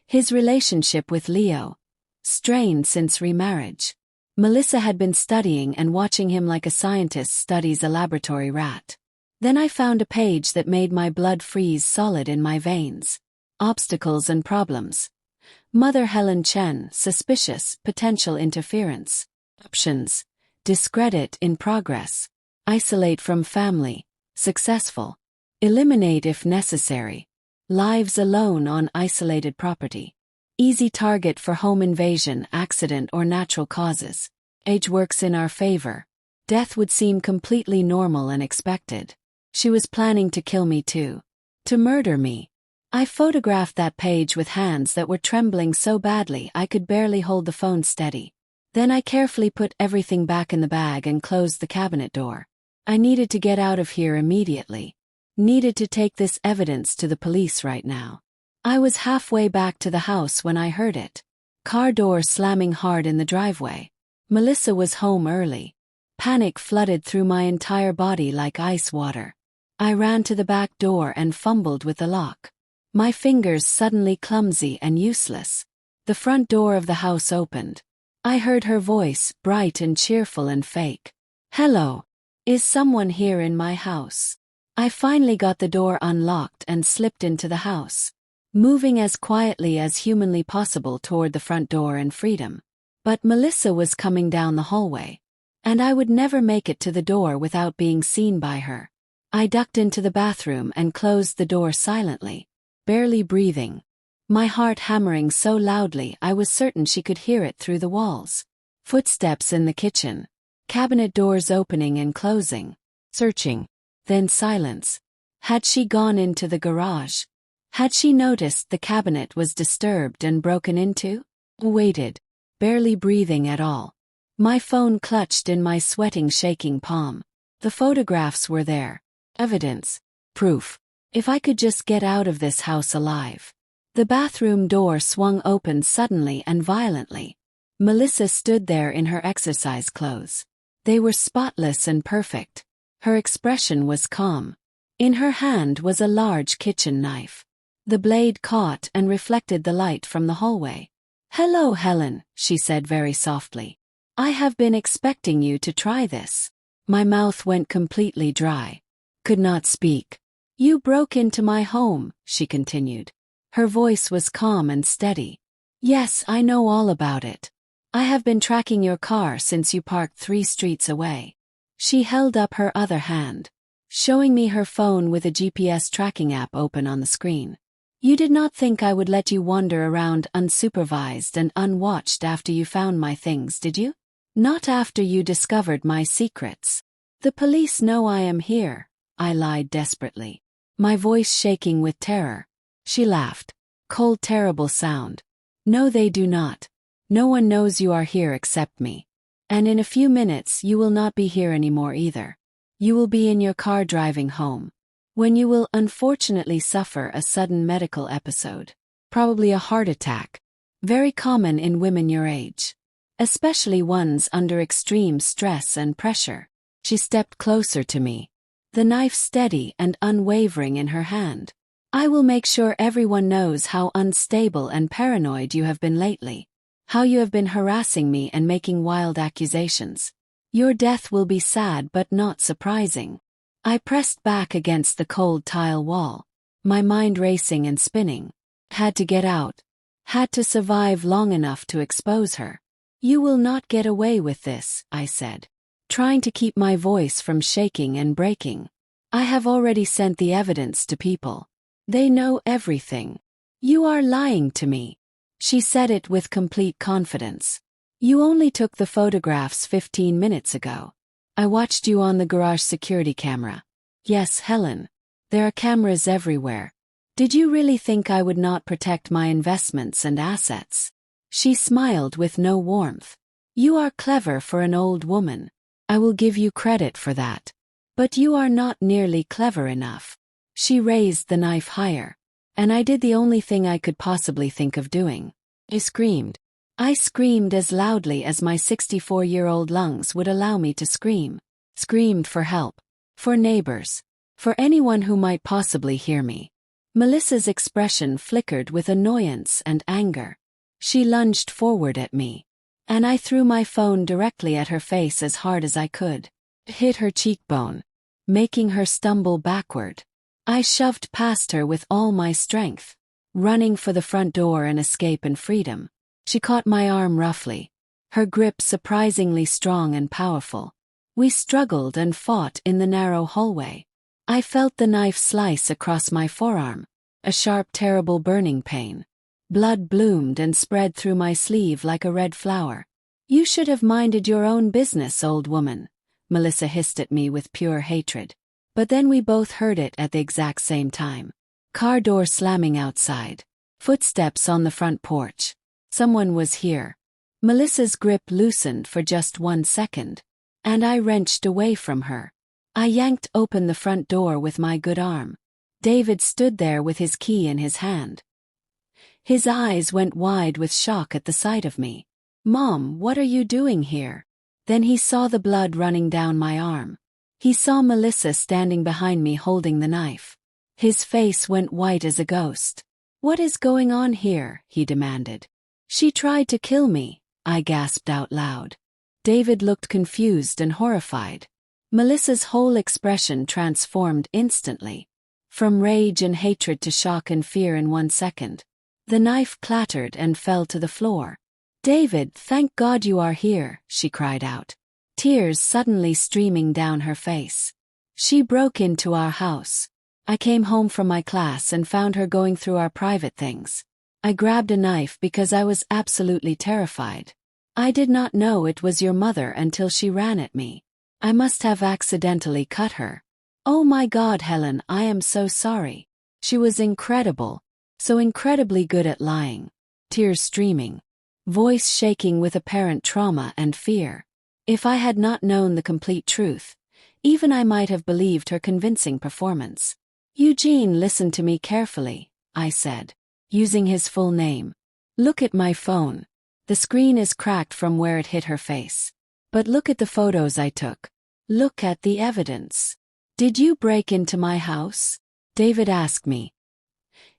His relationship with Leo, strained since remarriage. Melissa had been studying and watching him like a scientist studies a laboratory rat. Then I found a page that made my blood freeze solid in my veins. Obstacles and problems. Mother Helen Chen, suspicious, potential interference. Options. Discredit in progress. Isolate from family. Successful. Eliminate if necessary. Lives alone on isolated property. Easy target for home invasion, accident or natural causes. Age works in our favor. Death would seem completely normal and expected. She was planning to kill me too. To murder me. I photographed that page with hands that were trembling so badly I could barely hold the phone steady. Then I carefully put everything back in the bag and closed the cabinet door. I needed to get out of here immediately. Needed to take this evidence to the police right now. I was halfway back to the house when I heard it. Car door slamming hard in the driveway. Melissa was home early. Panic flooded through my entire body like ice water. I ran to the back door and fumbled with the lock. My fingers suddenly clumsy and useless. The front door of the house opened. I heard her voice, bright and cheerful and fake. "Hello. Is someone here in my house?" I finally got the door unlocked and slipped into the house, moving as quietly as humanly possible toward the front door and freedom. But Melissa was coming down the hallway, and I would never make it to the door without being seen by her. I ducked into the bathroom and closed the door silently, barely breathing, my heart hammering so loudly I was certain she could hear it through the walls. Footsteps in the kitchen, cabinet doors opening and closing, searching. Then silence. Had she gone into the garage? Had she noticed the cabinet was disturbed and broken into? Waited, barely breathing at all. My phone clutched in my sweating, shaking palm. The photographs were there. Evidence. Proof. If I could just get out of this house alive. The bathroom door swung open suddenly and violently. Melissa stood there in her exercise clothes. They were spotless and perfect. Her expression was calm. In her hand was a large kitchen knife. The blade caught and reflected the light from the hallway. "Hello, Helen," she said very softly. "I have been expecting you to try this." My mouth went completely dry. Could not speak. "You broke into my home," she continued. Her voice was calm and steady. "Yes, I know all about it. I have been tracking your car since you parked 3 streets away." She held up her other hand, showing me her phone with a GPS tracking app open on the screen. "You did not think I would let you wander around unsupervised and unwatched after you found my things, did you? Not after you discovered my secrets." "The police know I am here," I lied desperately, my voice shaking with terror. She laughed. Cold, terrible sound. "No, they do not. No one knows you are here except me. And in a few minutes you will not be here anymore either. You will be in your car driving home, when you will unfortunately suffer a sudden medical episode. Probably a heart attack. Very common in women your age. Especially ones under extreme stress and pressure." She stepped closer to me, the knife steady and unwavering in her hand. "I will make sure everyone knows how unstable and paranoid you have been lately. How you have been harassing me and making wild accusations. Your death will be sad but not surprising." I pressed back against the cold tile wall, my mind racing and spinning. Had to get out. Had to survive long enough to expose her. "You will not get away with this," I said, trying to keep my voice from shaking and breaking. "I have already sent the evidence to people. They know everything. You are lying to me." She said it with complete confidence. "You only took the photographs 15 minutes ago. I watched you on the garage security camera." "Yes, Helen. There are cameras everywhere. Did you really think I would not protect my investments and assets?" She smiled with no warmth. "You are clever for an old woman. I will give you credit for that. But you are not nearly clever enough." She raised the knife higher, and I did the only thing I could possibly think of doing. I screamed. I screamed as loudly as my 64-year-old lungs would allow me to scream. Screamed for help. For neighbors. For anyone who might possibly hear me. Melissa's expression flickered with annoyance and anger. She lunged forward at me, and I threw my phone directly at her face as hard as I could. It hit her cheekbone, making her stumble backward. I shoved past her with all my strength, running for the front door and escape and freedom. She caught my arm roughly, her grip surprisingly strong and powerful. We struggled and fought in the narrow hallway. I felt the knife slice across my forearm, a sharp, terrible burning pain. Blood bloomed and spread through my sleeve like a red flower. "You should have minded your own business, old woman," Melissa hissed at me with pure hatred. But then we both heard it at the exact same time. Car door slamming outside. Footsteps on the front porch. Someone was here. Melissa's grip loosened for just 1 second, and I wrenched away from her. I yanked open the front door with my good arm. David stood there with his key in his hand. His eyes went wide with shock at the sight of me. "Mom, what are you doing here?" Then he saw the blood running down my arm. He saw Melissa standing behind me holding the knife. His face went white as a ghost. "What is going on here?" he demanded. "She tried to kill me," I gasped out loud. David looked confused and horrified. Melissa's whole expression transformed instantly, from rage and hatred to shock and fear in 1 second. The knife clattered and fell to the floor. "David, thank God you are here," she cried out, tears suddenly streaming down her face. "She broke into our house. I came home from my class and found her going through our private things. I grabbed a knife because I was absolutely terrified. I did not know it was your mother until she ran at me. I must have accidentally cut her. Oh my God, Helen, I am so sorry. She was incredible. So incredibly good at lying. Tears streaming. Voice shaking with apparent trauma and fear. If I had not known the complete truth, even I might have believed her convincing performance. Eugene, listen to me carefully, I said, using his full name. Look at my phone. The screen is cracked from where it hit her face. But look at the photos I took. Look at the evidence. Did you break into my house? David asked me.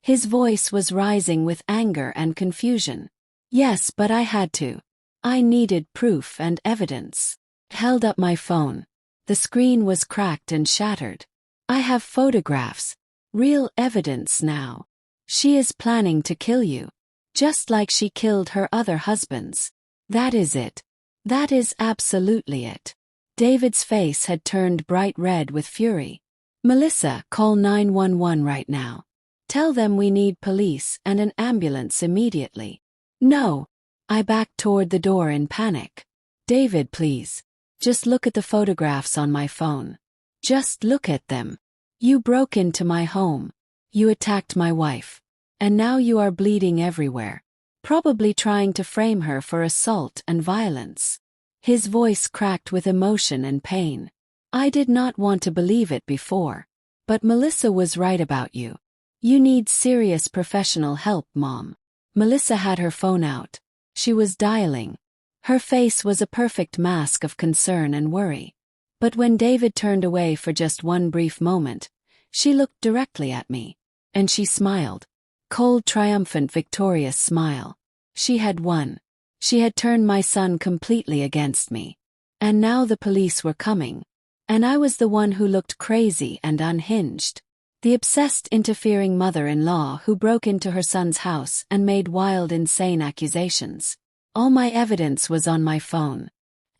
His voice was rising with anger and confusion. Yes, but I had to. I needed proof and evidence. Held up my phone. The screen was cracked and shattered. I have photographs. Real evidence now. She is planning to kill you. Just like she killed her other husbands. That is it. That is absolutely it. David's face had turned bright red with fury. Melissa, call 911 right now. Tell them we need police and an ambulance immediately. No. I backed toward the door in panic. David, please. Just look at the photographs on my phone. Just look at them. You broke into my home. You attacked my wife. And now you are bleeding everywhere. Probably trying to frame her for assault and violence. His voice cracked with emotion and pain. I did not want to believe it before. But Melissa was right about you. You need serious professional help, Mom. Melissa had her phone out. She was dialing. Her face was a perfect mask of concern and worry. But when David turned away for just one brief moment, she looked directly at me. And she smiled. Cold, triumphant, victorious smile. She had won. She had turned my son completely against me. And now the police were coming. And I was the one who looked crazy and unhinged. The obsessed, interfering mother-in-law who broke into her son's house and made wild, insane accusations. All my evidence was on my phone.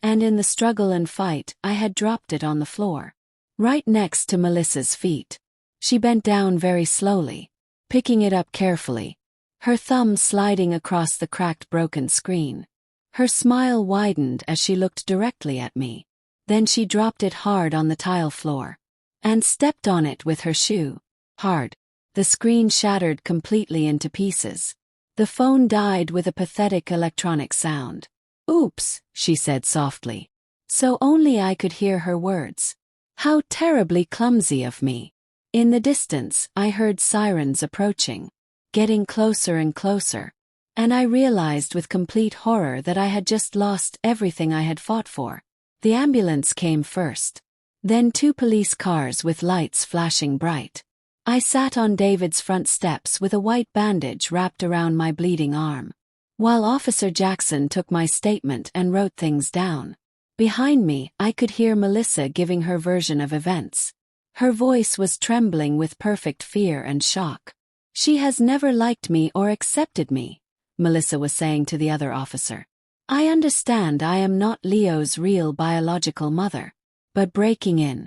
And in the struggle and fight, I had dropped it on the floor. Right next to Melissa's feet. She bent down very slowly, picking it up carefully. Her thumb sliding across the cracked, broken screen. Her smile widened as she looked directly at me. Then she dropped it hard on the tile floor. And stepped on it with her shoe. Hard. The screen shattered completely into pieces. The phone died with a pathetic electronic sound. Oops, she said softly. So only I could hear her words. How terribly clumsy of me. In the distance, I heard sirens approaching. Getting closer and closer. And I realized with complete horror that I had just lost everything I had fought for. The ambulance came first. Then 2 police cars with lights flashing bright. I sat on David's front steps with a white bandage wrapped around my bleeding arm. While Officer Jackson took my statement and wrote things down. Behind me, I could hear Melissa giving her version of events. Her voice was trembling with perfect fear and shock. She has never liked me or accepted me, Melissa was saying to the other officer. I understand I am not Leo's real biological mother. But breaking in,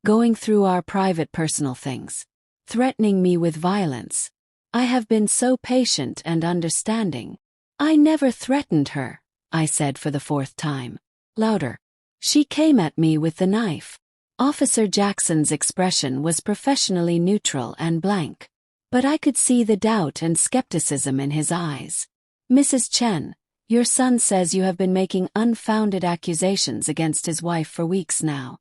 going through our private personal things, threatening me with violence. I have been so patient and understanding. I never threatened her, I said for the 4th time. Louder. She came at me with the knife. Officer Jackson's expression was professionally neutral and blank. But I could see the doubt and skepticism in his eyes. Mrs. Chen, your son says you have been making unfounded accusations against his wife for weeks now.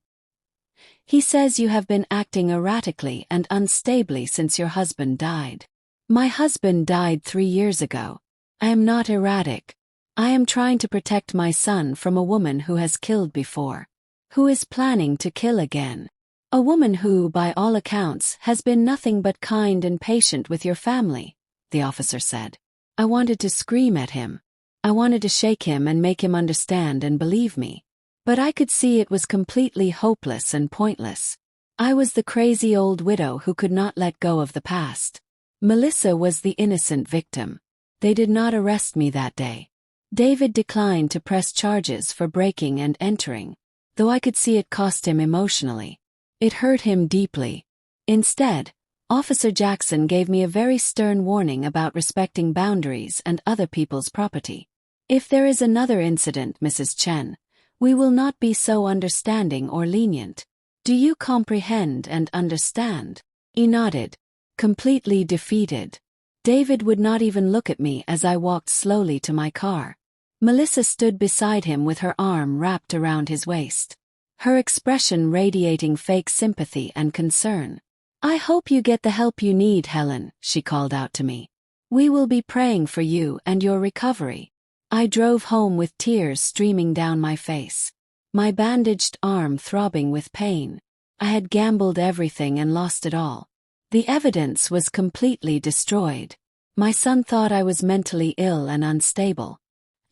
He says you have been acting erratically and unstably since your husband died. My husband died 3 years ago. I am not erratic. I am trying to protect my son from a woman who has killed before. Who is planning to kill again. A woman who, by all accounts, has been nothing but kind and patient with your family, the officer said. I wanted to scream at him. I wanted to shake him and make him understand and believe me. But I could see it was completely hopeless and pointless. I was the crazy old widow who could not let go of the past. Melissa was the innocent victim. They did not arrest me that day. David declined to press charges for breaking and entering, though I could see it cost him emotionally. It hurt him deeply. Instead, Officer Jackson gave me a very stern warning about respecting boundaries and other people's property. If there is another incident, Mrs. Chen, we will not be so understanding or lenient. Do you comprehend and understand? He nodded, completely defeated. David would not even look at me as I walked slowly to my car. Melissa stood beside him with her arm wrapped around his waist, her expression radiating fake sympathy and concern. I hope you get the help you need, Helen, she called out to me. We will be praying for you and your recovery. I drove home with tears streaming down my face, my bandaged arm throbbing with pain. I had gambled everything and lost it all. The evidence was completely destroyed. My son thought I was mentally ill and unstable.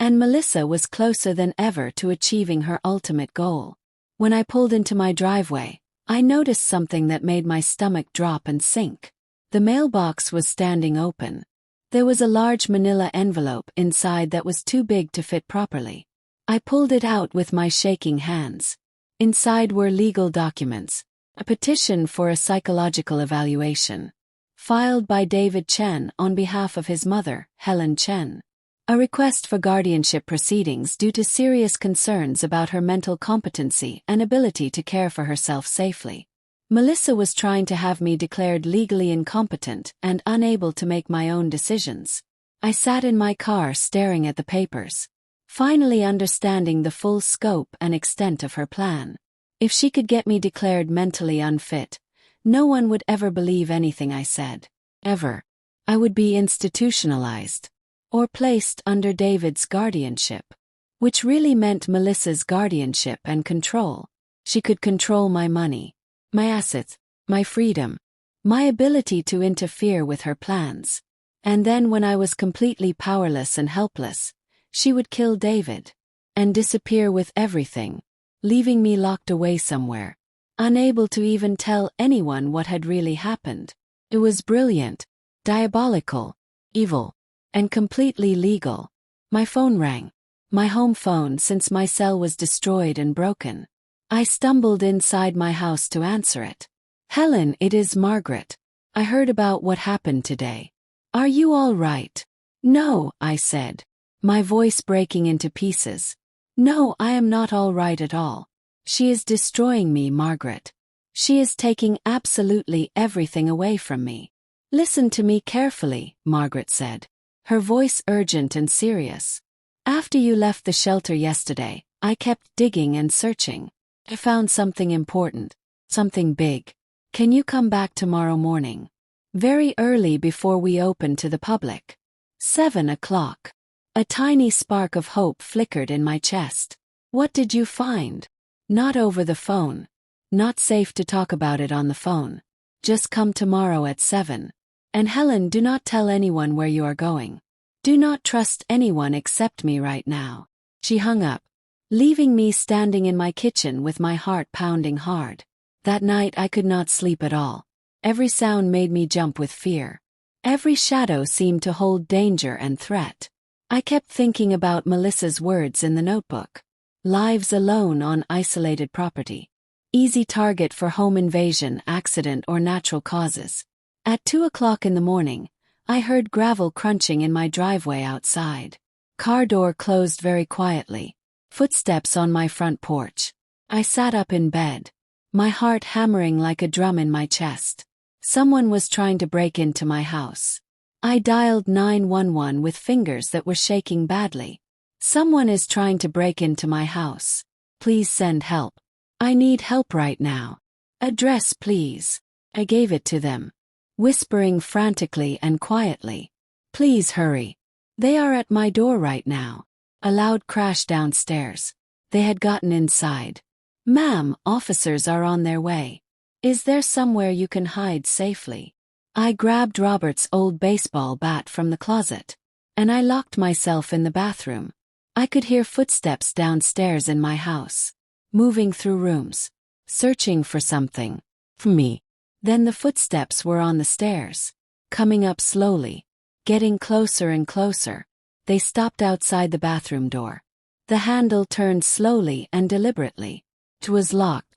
And Melissa was closer than ever to achieving her ultimate goal. When I pulled into my driveway, I noticed something that made my stomach drop and sink. The mailbox was standing open. There was a large manila envelope inside that was too big to fit properly. I pulled it out with my shaking hands. Inside were legal documents, a petition for a psychological evaluation, filed by David Chen on behalf of his mother, Helen Chen. A request for guardianship proceedings due to serious concerns about her mental competency and ability to care for herself safely. Melissa was trying to have me declared legally incompetent and unable to make my own decisions. I sat in my car staring at the papers, finally understanding the full scope and extent of her plan. If she could get me declared mentally unfit, no one would ever believe anything I said. Ever. I would be institutionalized, or placed under David's guardianship, which really meant Melissa's guardianship and control. She could control my money, my assets, my freedom, my ability to interfere with her plans. And then when I was completely powerless and helpless, she would kill David and disappear with everything, leaving me locked away somewhere, unable to even tell anyone what had really happened. It was brilliant, diabolical, evil, and completely legal. My phone rang. My home phone, since my cell was destroyed and broken. I stumbled inside my house to answer it. Helen, it is Margaret. I heard about what happened today. Are you all right? No, I said, my voice breaking into pieces. No, I am not all right at all. She is destroying me, Margaret. She is taking absolutely everything away from me. Listen to me carefully, Margaret said, her voice urgent and serious. After you left the shelter yesterday, I kept digging and searching. I found something important, something big. Can you come back tomorrow morning? Very early before we open to the public. 7 o'clock. A tiny spark of hope flickered in my chest. What did you find? Not over the phone. Not safe to talk about it on the phone. Just come tomorrow at 7. And Helen, do not tell anyone where you are going. Do not trust anyone except me right now. She hung up, leaving me standing in my kitchen with my heart pounding hard. That night I could not sleep at all. Every sound made me jump with fear. Every shadow seemed to hold danger and threat. I kept thinking about Melissa's words in the notebook. Lives alone on isolated property. Easy target for home invasion, accident, or natural causes. At 2 o'clock in the morning, I heard gravel crunching in my driveway outside. Car door closed very quietly. Footsteps on my front porch. I sat up in bed, my heart hammering like a drum in my chest. Someone was trying to break into my house. I dialed 911 with fingers that were shaking badly. Someone is trying to break into my house. Please send help. I need help right now. Address, please. I gave it to them, whispering frantically and quietly. Please hurry. They are at my door right now. A loud crash downstairs. They had gotten inside. Ma'am, officers are on their way. Is there somewhere you can hide safely? I grabbed Robert's old baseball bat from the closet, and I locked myself in the bathroom. I could hear footsteps downstairs in my house, moving through rooms, searching for something. For me. Then the footsteps were on the stairs, coming up slowly, getting closer and closer. They stopped outside the bathroom door. The handle turned slowly and deliberately. It was locked.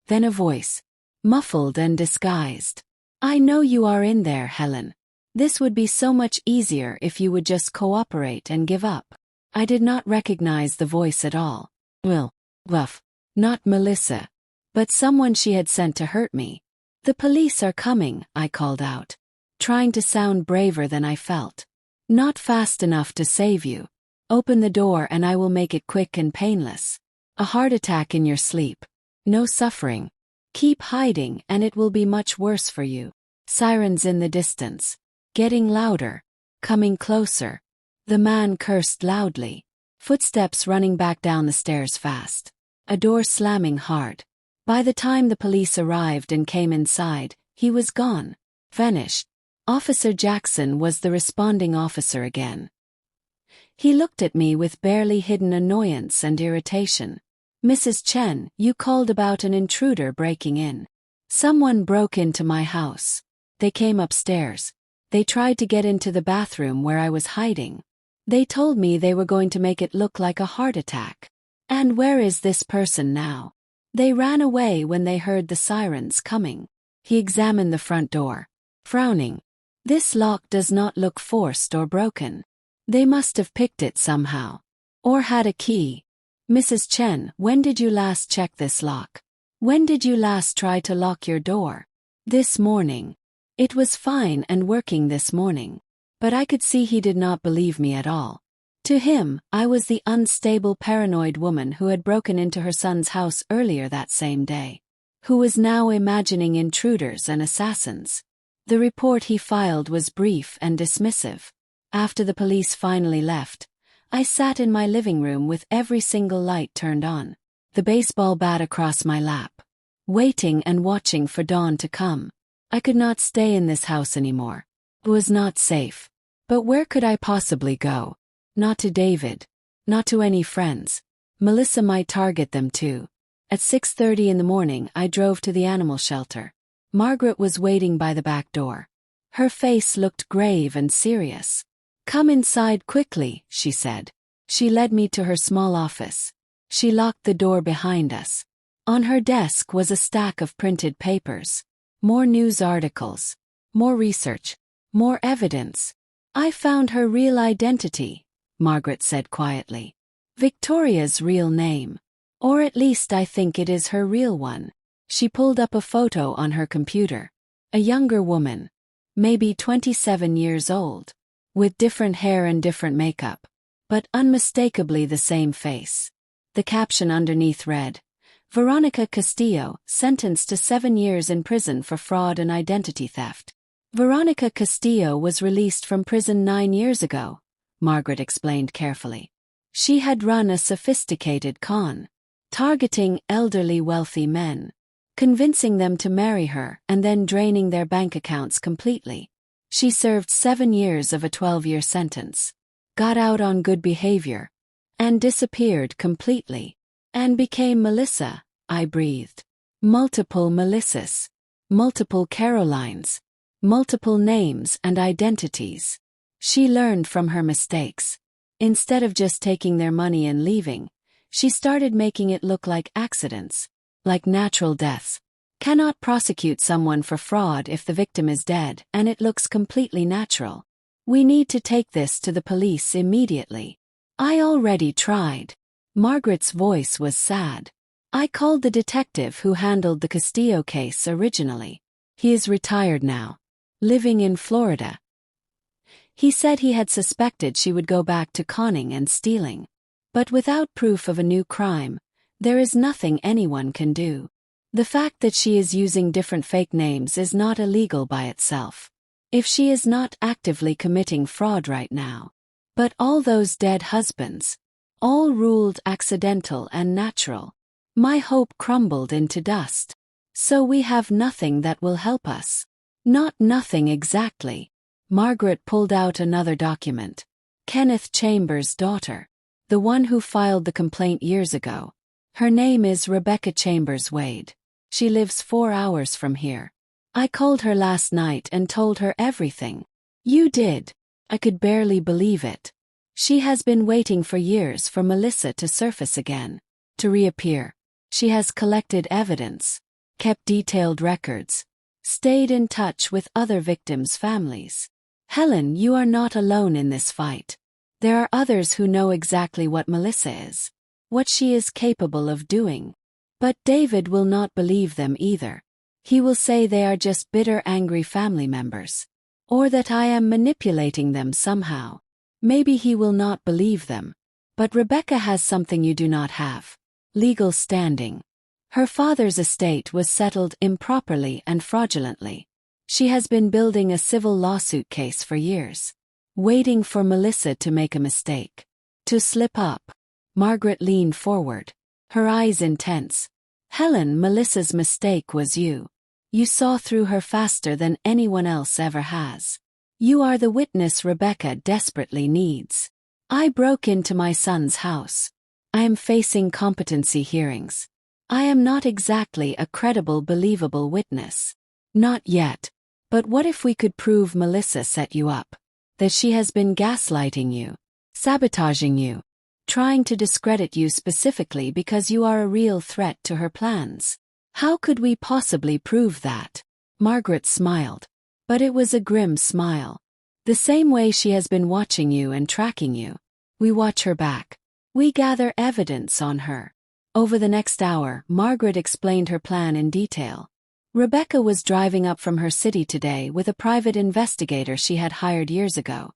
Then a voice, muffled and disguised. I know you are in there, Helen. This would be so much easier if you would just cooperate and give up. I did not recognize the voice at all. Not Melissa. but someone she had sent to hurt me. "The police are coming," I called out, trying to sound braver than I felt. "Not fast enough to save you. Open the door and I will make it quick and painless. A heart attack in your sleep. No suffering. Keep hiding and it will be much worse for you." Sirens in the distance. Getting louder. Coming closer. The man cursed loudly. Footsteps running back down the stairs fast. A door slamming hard. By the time the police arrived and came inside, he was gone. Vanished. Officer Jackson was the responding officer again. He looked at me with barely hidden annoyance and irritation. "Mrs. Chen, you called about an intruder breaking in. Someone broke into my house. They came upstairs. They tried to get into the bathroom where I was hiding. They told me they were going to make it look like a heart attack. And where is this person now? They ran away when they heard the sirens coming." He examined the front door, frowning. "This lock does not look forced or broken. They must have picked it somehow. Or had a key. Mrs. Chen, when did you last check this lock? When did you last try to lock your door?" "This morning. It was fine and working this morning." But I could see he did not believe me at all. To him, I was the unstable paranoid woman who had broken into her son's house earlier that same day, who was now imagining intruders and assassins. The report he filed was brief and dismissive. After the police finally left, I sat in my living room with every single light turned on, the baseball bat across my lap, waiting and watching for dawn to come. I could not stay in this house anymore. It was not safe. But where could I possibly go? Not to David. Not to any friends. Melissa might target them too. At 6:30 in the morning I drove to the animal shelter. Margaret was waiting by the back door. Her face looked grave and serious. "Come inside quickly," she said. She led me to her small office. She locked the door behind us. On her desk was a stack of printed papers. More news articles. More research. More evidence. "I found her real identity," Margaret said quietly. "Victoria's real name. Or at least I think it is her real one." She pulled up a photo on her computer. A younger woman. Maybe 27 years old. With different hair and different makeup. But unmistakably the same face. The caption underneath read, "Veronica Castillo, sentenced to 7 years in prison for fraud and identity theft." Veronica Castillo was released from prison 9 years ago, Margaret explained carefully. She had run a sophisticated con, targeting elderly wealthy men, convincing them to marry her and then draining their bank accounts completely. She served 7 years of a 12-year sentence, got out on good behavior, and disappeared completely. "And became Melissa," I breathed. "Multiple Melissas. Multiple Carolines. Multiple names and identities." She learned from her mistakes. Instead of just taking their money and leaving, she started making it look like accidents, like natural deaths. Cannot prosecute someone for fraud if the victim is dead and it looks completely natural. "We need to take this to the police immediately." "I already tried." Margaret's voice was sad. "I called the detective who handled the Castillo case originally. He is retired now. Living in Florida. He said he had suspected she would go back to conning and stealing. But without proof of a new crime, there is nothing anyone can do. The fact that she is using different fake names is not illegal by itself. If she is not actively committing fraud right now. But all those dead husbands, all ruled accidental and natural. My hope crumbled into dust. So we have nothing that will help us. Not nothing exactly." Margaret pulled out another document. "Kenneth Chambers' daughter. The one who filed the complaint years ago. Her name is Rebecca Chambers Wade. She lives 4 hours from here. I called her last night and told her everything." "You did?" I could barely believe it. She has been waiting for years for Melissa to surface again, to reappear. She has collected evidence, kept detailed records, stayed in touch with other victims' families. "Helen, you are not alone in this fight. There are others who know exactly what Melissa is, what she is capable of doing. But David will not believe them either. He will say they are just bitter, angry family members. Or that I am manipulating them somehow. Maybe he will not believe them. But Rebecca has something you do not have. Legal standing. Her father's estate was settled improperly and fraudulently. She has been building a civil lawsuit case for years. Waiting for Melissa to make a mistake. To slip up. Margaret leaned forward. Her eyes intense. Helen, Melissa's mistake was you. You saw through her faster than anyone else ever has. You are the witness Rebecca desperately needs. I broke into my son's house. I am facing competency hearings. I am not exactly a credible, believable witness. Not yet. But what if we could prove Melissa set you up? That she has been gaslighting you, sabotaging you, trying to discredit you specifically because you are a real threat to her plans. How could we possibly prove that? Margaret smiled. But it was a grim smile. The same way she has been watching you and tracking you. We watch her back. We gather evidence on her. Over the next hour, Margaret explained her plan in detail. Rebecca was driving up from her city today with a private investigator she had hired years ago.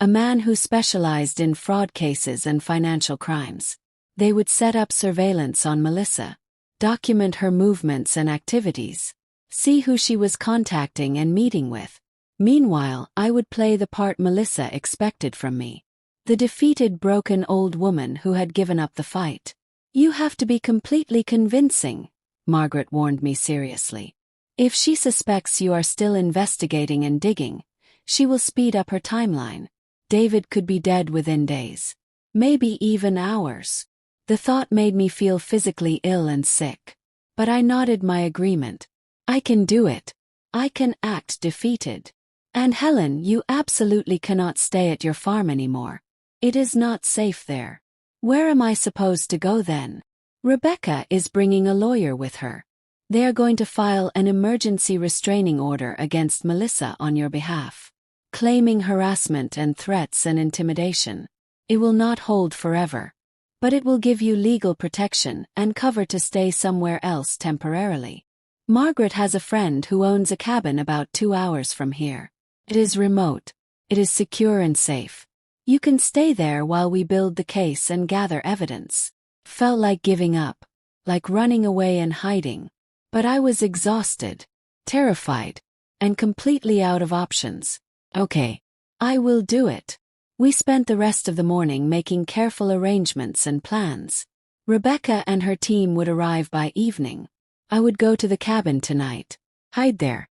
A man who specialized in fraud cases and financial crimes. They would set up surveillance on Melissa. Document her movements and activities. See who she was contacting and meeting with. Meanwhile, I would play the part Melissa expected from me. The defeated, broken old woman who had given up the fight. You have to be completely convincing, Margaret warned me seriously. If she suspects you are still investigating and digging, she will speed up her timeline. David could be dead within days. Maybe even hours. The thought made me feel physically ill and sick. But I nodded my agreement. I can do it. I can act defeated. And Helen, you absolutely cannot stay at your farm anymore. It is not safe there. Where am I supposed to go then? Rebecca is bringing a lawyer with her. They are going to file an emergency restraining order against Melissa on your behalf, claiming harassment and threats and intimidation. It will not hold forever. But it will give you legal protection and cover to stay somewhere else temporarily. Margaret has a friend who owns a cabin about 2 hours from here. It is remote. It is secure and safe. You can stay there while we build the case and gather evidence. Felt like giving up, like running away and hiding. But I was exhausted, terrified, and completely out of options. Okay, I will do it. We spent the rest of the morning making careful arrangements and plans. Rebecca and her team would arrive by evening. I would go to the cabin tonight, hide there,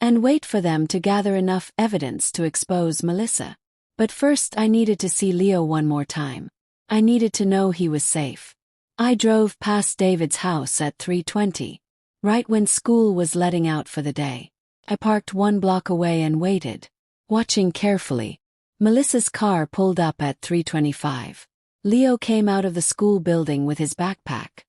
and wait for them to gather enough evidence to expose Melissa. But first I needed to see Leo one more time. I needed to know he was safe. I drove past David's house at 3:20, right when school was letting out for the day. I parked 1 block away and waited, watching carefully. Melissa's car pulled up at 3:25. Leo came out of the school building with his backpack.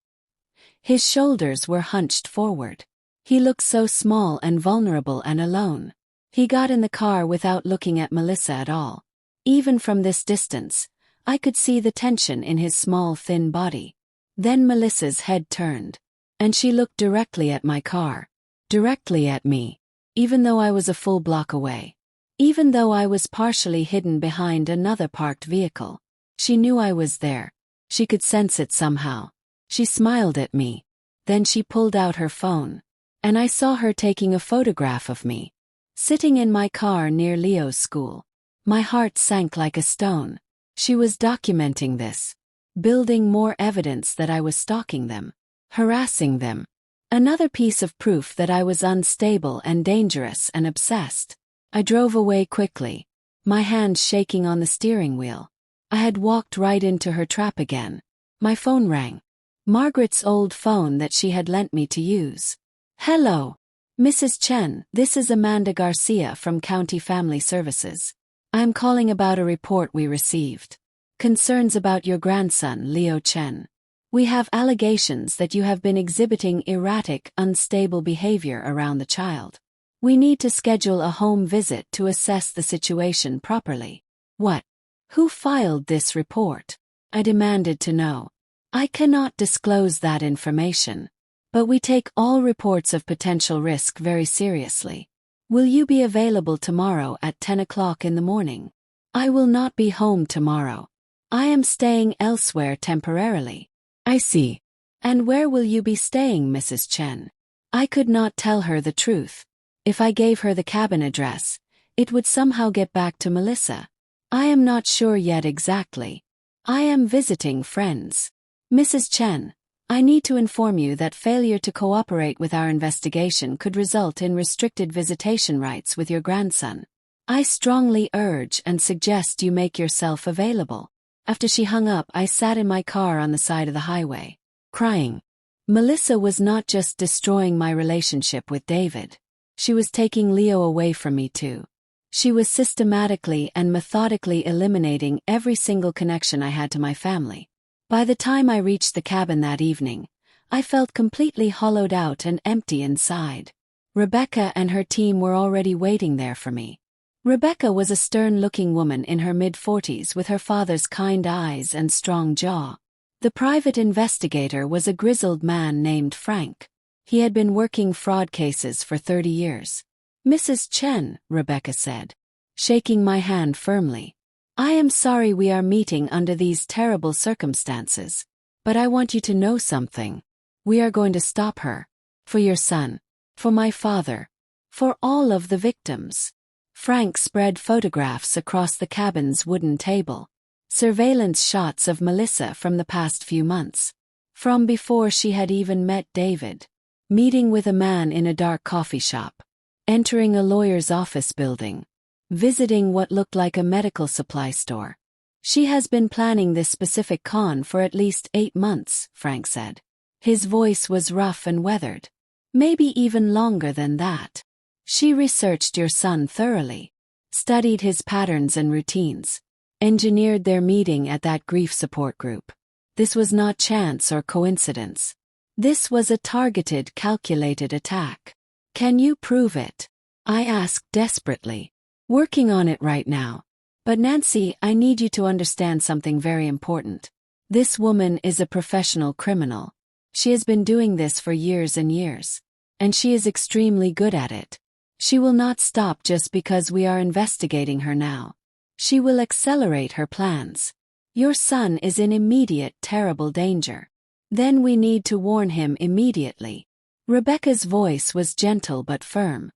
His shoulders were hunched forward. He looked so small and vulnerable and alone. He got in the car without looking at Melissa at all. Even from this distance, I could see the tension in his small, thin body. Then Melissa's head turned, and she looked directly at my car. Directly at me, even though I was a full block away. Even though I was partially hidden behind another parked vehicle. She knew I was there. She could sense it somehow. She smiled at me. Then she pulled out her phone. And I saw her taking a photograph of me, sitting in my car near Leo's school. My heart sank like a stone. She was documenting this. Building more evidence that I was stalking them. Harassing them. Another piece of proof that I was unstable and dangerous and obsessed. I drove away quickly, my hands shaking on the steering wheel. I had walked right into her trap again. My phone rang. Margaret's old phone that she had lent me to use. Hello, Mrs. Chen, this is Amanda Garcia from County Family Services. I'm calling about a report we received. Concerns about your grandson, Leo Chen. We have allegations that you have been exhibiting erratic, unstable behavior around the child. We need to schedule a home visit to assess the situation properly. What? Who filed this report? I demanded to know. I cannot disclose that information. But we take all reports of potential risk very seriously. Will you be available tomorrow at 10 o'clock in the morning? I will not be home tomorrow. I am staying elsewhere temporarily. I see. And where will you be staying, Mrs. Chen? I could not tell her the truth. If I gave her the cabin address, it would somehow get back to Melissa. I am not sure yet exactly. I am visiting friends. Mrs. Chen, I need to inform you that failure to cooperate with our investigation could result in restricted visitation rights with your grandson. I strongly urge and suggest you make yourself available. After she hung up, I sat in my car on the side of the highway, crying. Melissa was not just destroying my relationship with David. She was taking Leo away from me too. She was systematically and methodically eliminating every single connection I had to my family. By the time I reached the cabin that evening, I felt completely hollowed out and empty inside. Rebecca and her team were already waiting there for me. Rebecca was a stern-looking woman in her mid-40s with her father's kind eyes and strong jaw. The private investigator was a grizzled man named Frank. He had been working fraud cases for 30 years. Mrs. Chen, Rebecca said, shaking my hand firmly. I am sorry we are meeting under these terrible circumstances. But I want you to know something. We are going to stop her. For your son. For my father. For all of the victims. Frank spread photographs across the cabin's wooden table. Surveillance shots of Melissa from the past few months. From before she had even met David. Meeting with a man in a dark coffee shop. Entering a lawyer's office building. Visiting what looked like a medical supply store. She has been planning this specific con for at least 8 months, Frank said. His voice was rough and weathered. Maybe even longer than that. She researched your son thoroughly. Studied his patterns and routines. Engineered their meeting at that grief support group. This was not chance or coincidence. This was a targeted, calculated attack. Can you prove it? I asked desperately. Working on it right now. But Nancy, I need you to understand something very important. This woman is a professional criminal. She has been doing this for years and years. And she is extremely good at it. She will not stop just because we are investigating her now. She will accelerate her plans. Your son is in immediate terrible danger. Then we need to warn him immediately. Rebecca's voice was gentle but firm.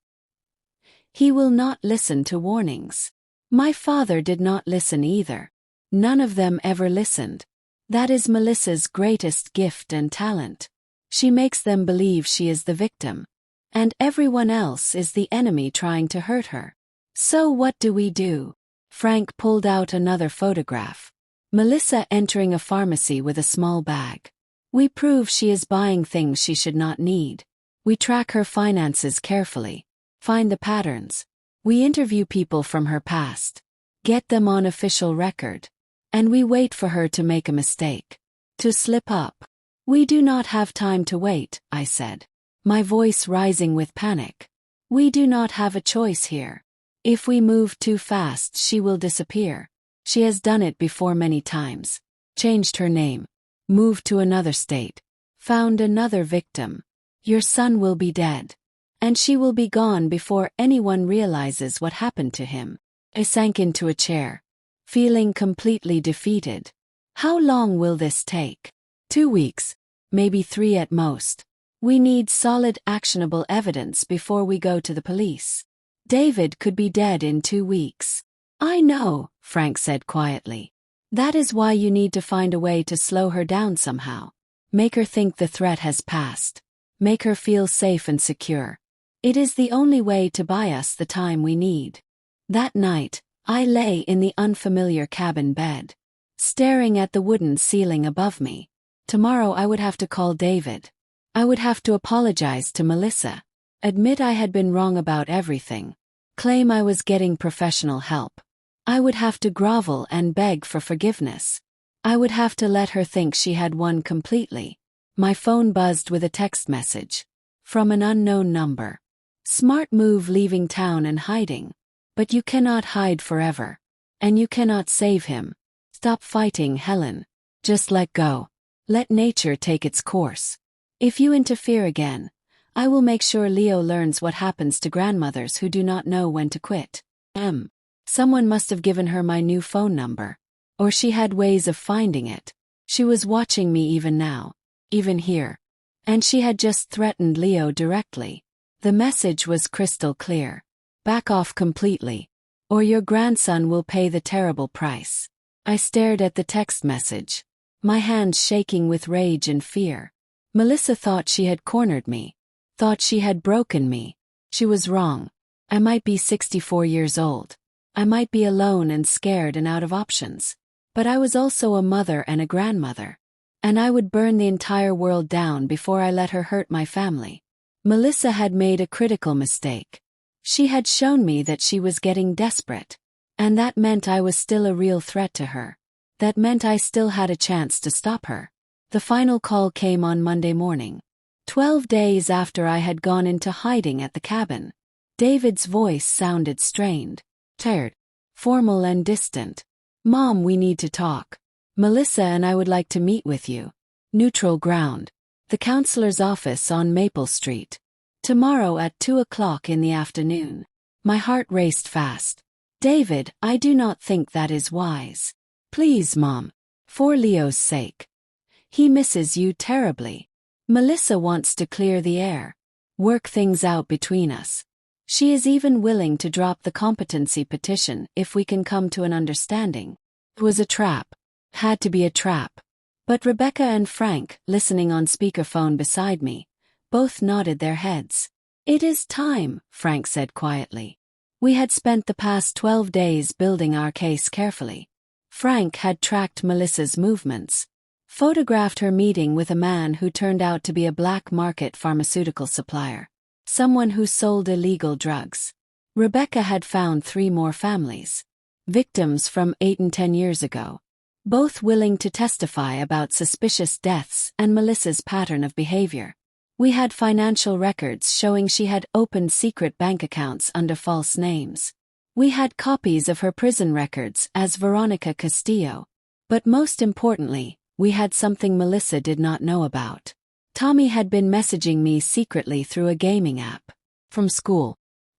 He will not listen to warnings. My father did not listen either. None of them ever listened. That is Melissa's greatest gift and talent. She makes them believe she is the victim. And everyone else is the enemy trying to hurt her. So what do we do? Frank pulled out another photograph. Melissa entering a pharmacy with a small bag. We prove she is buying things she should not need. We track her finances carefully. Find the patterns. We interview people from her past. Get them on official record. And we wait for her to make a mistake. To slip up. We do not have time to wait, I said. My voice rising with panic. We do not have a choice here. If we move too fast, she will disappear. She has done it before many times. Changed her name. Moved to another state. Found another victim. Your son will be dead. And she will be gone before anyone realizes what happened to him. I sank into a chair. Feeling completely defeated. How long will this take? 2 weeks. Maybe 3 at most. We need solid, actionable evidence before we go to the police. David could be dead in 2 weeks. I know, Frank said quietly. That is why you need to find a way to slow her down somehow. Make her think the threat has passed. Make her feel safe and secure. It is the only way to buy us the time we need. That night, I lay in the unfamiliar cabin bed, staring at the wooden ceiling above me. Tomorrow I would have to call David. I would have to apologize to Melissa. Admit I had been wrong about everything. Claim I was getting professional help. I would have to grovel and beg for forgiveness. I would have to let her think she had won completely. My phone buzzed with a text message. From an unknown number. Smart move leaving town and hiding. But you cannot hide forever. And you cannot save him. Stop fighting, Helen. Just let go. Let nature take its course. If you interfere again, I will make sure Leo learns what happens to grandmothers who do not know when to quit. Someone must have given her my new phone number. Or she had ways of finding it. She was watching me even now. Even here. And she had just threatened Leo directly. The message was crystal clear. Back off completely, or your grandson will pay the terrible price. I stared at the text message, my hands shaking with rage and fear. Melissa thought she had cornered me, thought she had broken me. She was wrong. I might be 64 years old. I might be alone and scared and out of options. But I was also a mother and a grandmother. And I would burn the entire world down before I let her hurt my family. Melissa had made a critical mistake. She had shown me that she was getting desperate. And that meant I was still a real threat to her. That meant I still had a chance to stop her. The final call came on Monday morning. 12 days after I had gone into hiding at the cabin. David's voice sounded strained, tired, formal and distant. Mom, we need to talk. Melissa and I would like to meet with you. Neutral ground. The counselor's office on Maple Street. Tomorrow at 2 o'clock in the afternoon. My heart raced fast. David, I do not think that is wise. Please, Mom. For Leo's sake. He misses you terribly. Melissa wants to clear the air. Work things out between us. She is even willing to drop the competency petition if we can come to an understanding. It was a trap. Had to be a trap. But Rebecca and Frank, listening on speakerphone beside me, both nodded their heads. It is time, Frank said quietly. We had spent the past 12 days building our case carefully. Frank had tracked Melissa's movements, photographed her meeting with a man who turned out to be a black market pharmaceutical supplier, someone who sold illegal drugs. Rebecca had found 3 more families, victims from 8 and 10 years ago, both willing to testify about suspicious deaths and Melissa's pattern of behavior. We had financial records showing she had opened secret bank accounts under false names. We had copies of her prison records as Veronica Castillo. But most importantly, we had something Melissa did not know about. Tommy had been messaging me secretly through a gaming app. From school.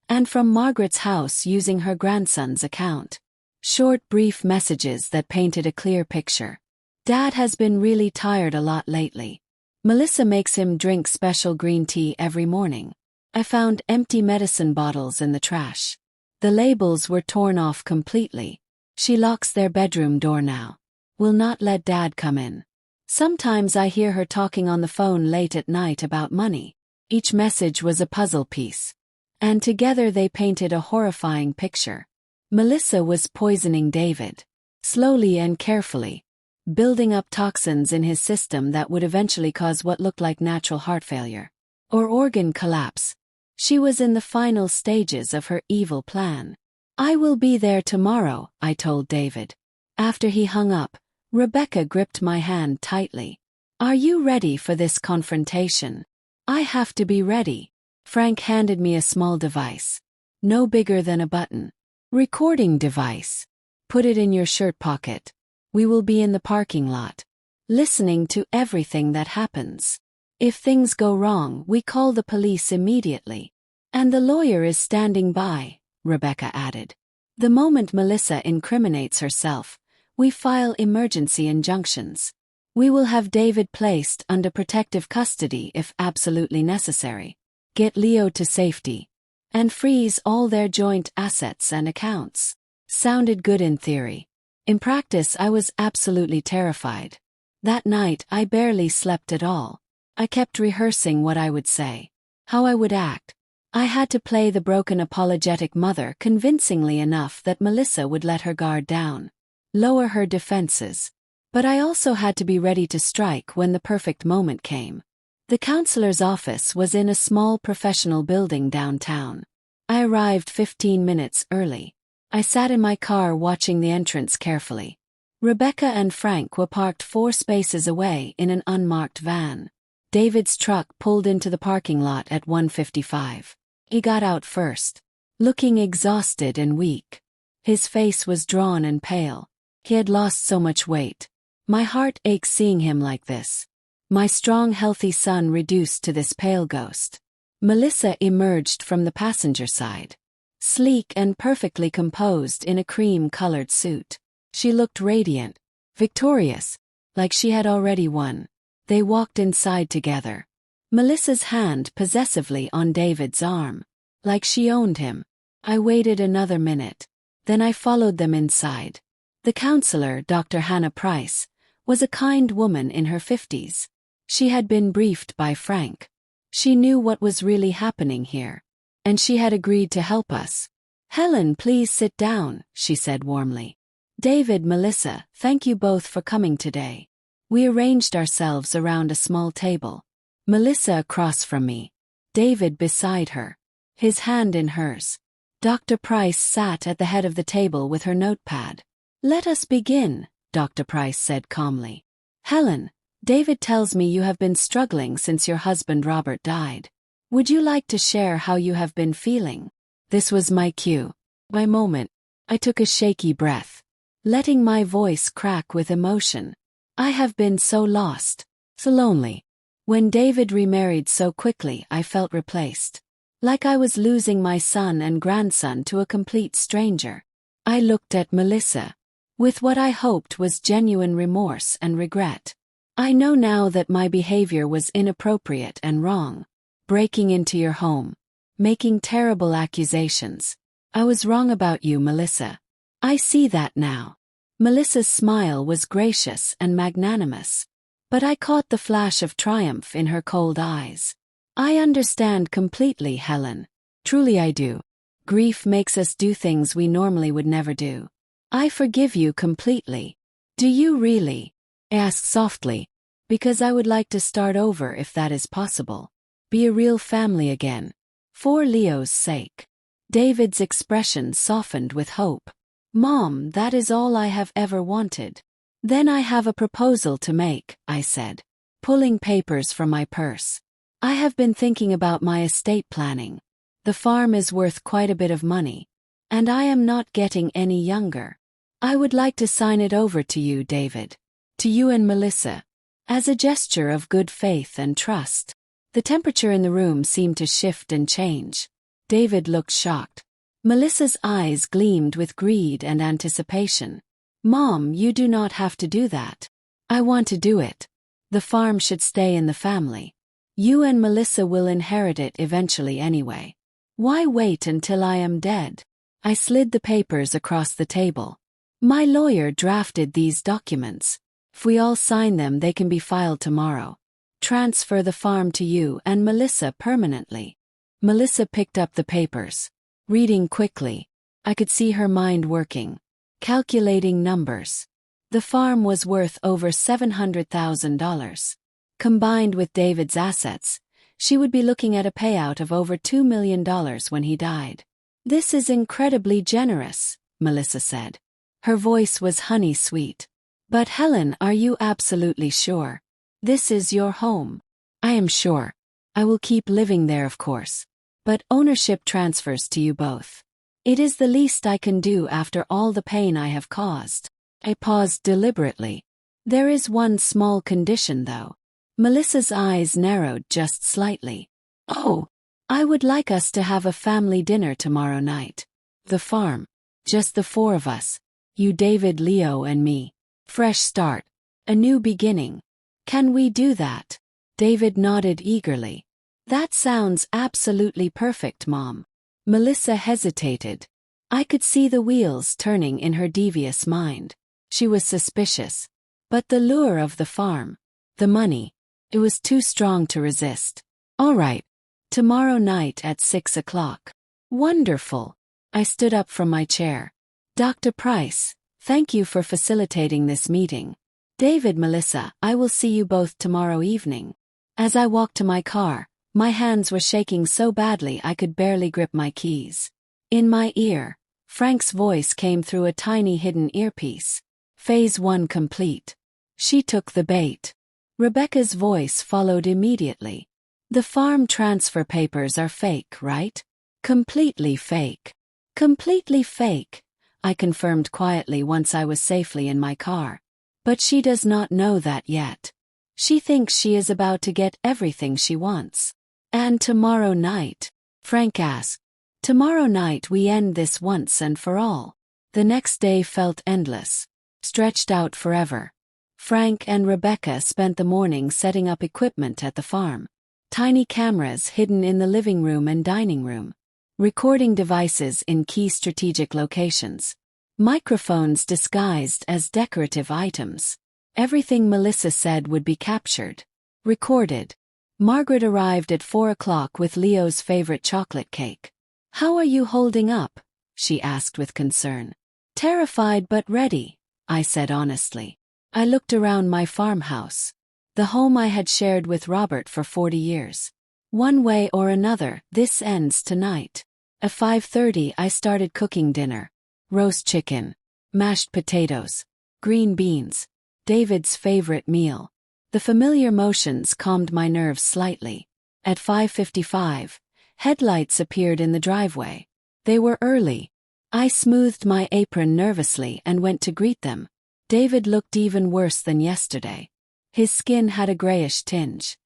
And from Margaret's house using her grandson's account. Short, brief messages that painted a clear picture. Dad has been really tired a lot lately. Melissa makes him drink special green tea every morning. I found empty medicine bottles in the trash. The labels were torn off completely. She locks their bedroom door now. Will not let Dad come in. Sometimes I hear her talking on the phone late at night about money. Each message was a puzzle piece. And together they painted a horrifying picture. Melissa was poisoning David. Slowly and carefully. Building up toxins in his system that would eventually cause what looked like natural heart failure. Or organ collapse. She was in the final stages of her evil plan. I will be there tomorrow, I told David. After he hung up, Rebecca gripped my hand tightly. Are you ready for this confrontation? I have to be ready. Frank handed me a small device. No bigger than a button. Recording device. Put it in your shirt pocket. We will be in the parking lot. Listening to everything that happens. If things go wrong, we call the police immediately. And the lawyer is standing by, Rebecca added. The moment Melissa incriminates herself, we file emergency injunctions. We will have David placed under protective custody if absolutely necessary. Get Leo to safety. And freeze all their joint assets and accounts. Sounded good in theory. In practice, I was absolutely terrified. That night, I barely slept at all. I kept rehearsing what I would say. How I would act. I had to play the broken apologetic mother convincingly enough that Melissa would let her guard down. Lower her defenses. But I also had to be ready to strike when the perfect moment came. The counselor's office was in a small professional building downtown. I arrived 15 minutes early. I sat in my car watching the entrance carefully. Rebecca and Frank were parked 4 spaces away in an unmarked van. David's truck pulled into the parking lot at 1:55. He got out first, looking exhausted and weak. His face was drawn and pale. He had lost so much weight. My heart ached seeing him like this. My strong, healthy son reduced to this pale ghost. Melissa emerged from the passenger side. Sleek and perfectly composed in a cream-colored suit. She looked radiant, victorious, like she had already won. They walked inside together. Melissa's hand possessively on David's arm, like she owned him. I waited another minute. Then I followed them inside. The counselor, Dr. Hannah Price, was a kind woman in her 50s. She had been briefed by Frank. She knew what was really happening here. And she had agreed to help us. "Helen, please sit down," she said warmly. "David, Melissa, thank you both for coming today." We arranged ourselves around a small table. Melissa across from me. David beside her. His hand in hers. Dr. Price sat at the head of the table with her notepad. "Let us begin," Dr. Price said calmly. "Helen, David tells me you have been struggling since your husband Robert died. Would you like to share how you have been feeling?" This was my cue. My moment. I took a shaky breath, letting my voice crack with emotion. I have been so lost, so lonely. When David remarried so quickly, I felt replaced. Like I was losing my son and grandson to a complete stranger. I looked at Melissa, with what I hoped was genuine remorse and regret. "I know now that my behavior was inappropriate and wrong. Breaking into your home. Making terrible accusations. I was wrong about you, Melissa. I see that now." Melissa's smile was gracious and magnanimous. But I caught the flash of triumph in her cold eyes. "I understand completely, Helen. Truly I do. Grief makes us do things we normally would never do. I forgive you completely." "Do you really?" I asked softly, because I would like to start over if that is possible. Be a real family again. For Leo's sake. David's expression softened with hope. "Mom, that is all I have ever wanted." "Then I have a proposal to make," I said, pulling papers from my purse. "I have been thinking about my estate planning. The farm is worth quite a bit of money. And I am not getting any younger. I would like to sign it over to you, David. To you and Melissa. As a gesture of good faith and trust." The temperature in the room seemed to shift and change. David looked shocked. Melissa's eyes gleamed with greed and anticipation. "Mom, you do not have to do that. I want to do it. The farm should stay in the family. You and Melissa will inherit it eventually anyway. Why wait until I am dead?" I slid the papers across the table. "My lawyer drafted these documents. If we all sign them, they can be filed tomorrow. Transfer the farm to you and Melissa permanently." Melissa picked up the papers. Reading quickly. I could see her mind working. Calculating numbers. The farm was worth over $700,000. Combined with David's assets, she would be looking at a payout of over $2 million when he died. "This is incredibly generous," Melissa said. Her voice was honey sweet. "But Helen, are you absolutely sure? This is your home." "I am sure. I will keep living there, of course. But ownership transfers to you both. It is the least I can do after all the pain I have caused." I paused deliberately. "There is one small condition, though." Melissa's eyes narrowed just slightly. "Oh, I would like us to have a family dinner tomorrow night. The farm. Just the four of us. You, David, Leo, and me. Fresh start. A new beginning. Can we do that?" David nodded eagerly. "That sounds absolutely perfect, Mom." Melissa hesitated. I could see the wheels turning in her devious mind. She was suspicious. But the lure of the farm, the money, it was too strong to resist. "All right. Tomorrow night at 6 o'clock. "Wonderful." I stood up from my chair. "Dr. Price, thank you for facilitating this meeting. David, Melissa, I will see you both tomorrow evening." As I walked to my car, my hands were shaking so badly I could barely grip my keys. In my ear, Frank's voice came through a tiny hidden earpiece. "Phase 1 complete." She took the bait. Rebecca's voice followed immediately. "The farm transfer papers are fake, right?" "Completely fake." "Completely fake," I confirmed quietly once I was safely in my car. "But she does not know that yet." She thinks she is about to get everything she wants. And tomorrow night? Frank asked. Tomorrow night we end this once and for all. The next day felt endless, stretched out forever. Frank and Rebecca spent the morning setting up equipment at the farm. Tiny cameras hidden in the living room and dining room. Recording devices in key strategic locations. Microphones disguised as decorative items. Everything Melissa said would be captured. Recorded. Margaret arrived at 4 o'clock with Leo's favorite chocolate cake. "How are you holding up?" she asked with concern. "Terrified but ready," I said honestly. I looked around my farmhouse. The home I had shared with Robert for 40 years. One way or another, this ends tonight. At 5:30 I started cooking dinner. Roast chicken, mashed potatoes, green beans, David's favorite meal. The familiar motions calmed my nerves slightly. At 5:55, headlights appeared in the driveway. They were early. I smoothed my apron nervously and went to greet them. David looked even worse than yesterday. His skin had a grayish tinge.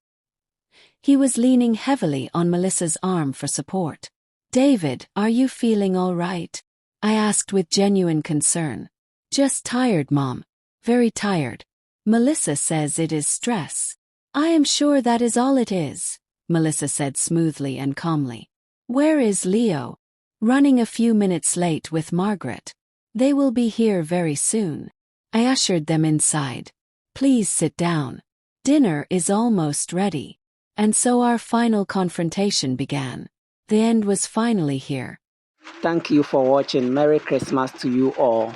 He was leaning heavily on Melissa's arm for support. "David, are you feeling all right?" I asked with genuine concern. "Just tired, Mom. Very tired. Melissa says it is stress." "I am sure that is all it is," Melissa said smoothly and calmly. "Where is Leo?" "Running a few minutes late with Margaret. They will be here very soon." I ushered them inside. "Please sit down. Dinner is almost ready." And so our final confrontation began. The end was finally here. Thank you for watching. Merry Christmas to you all.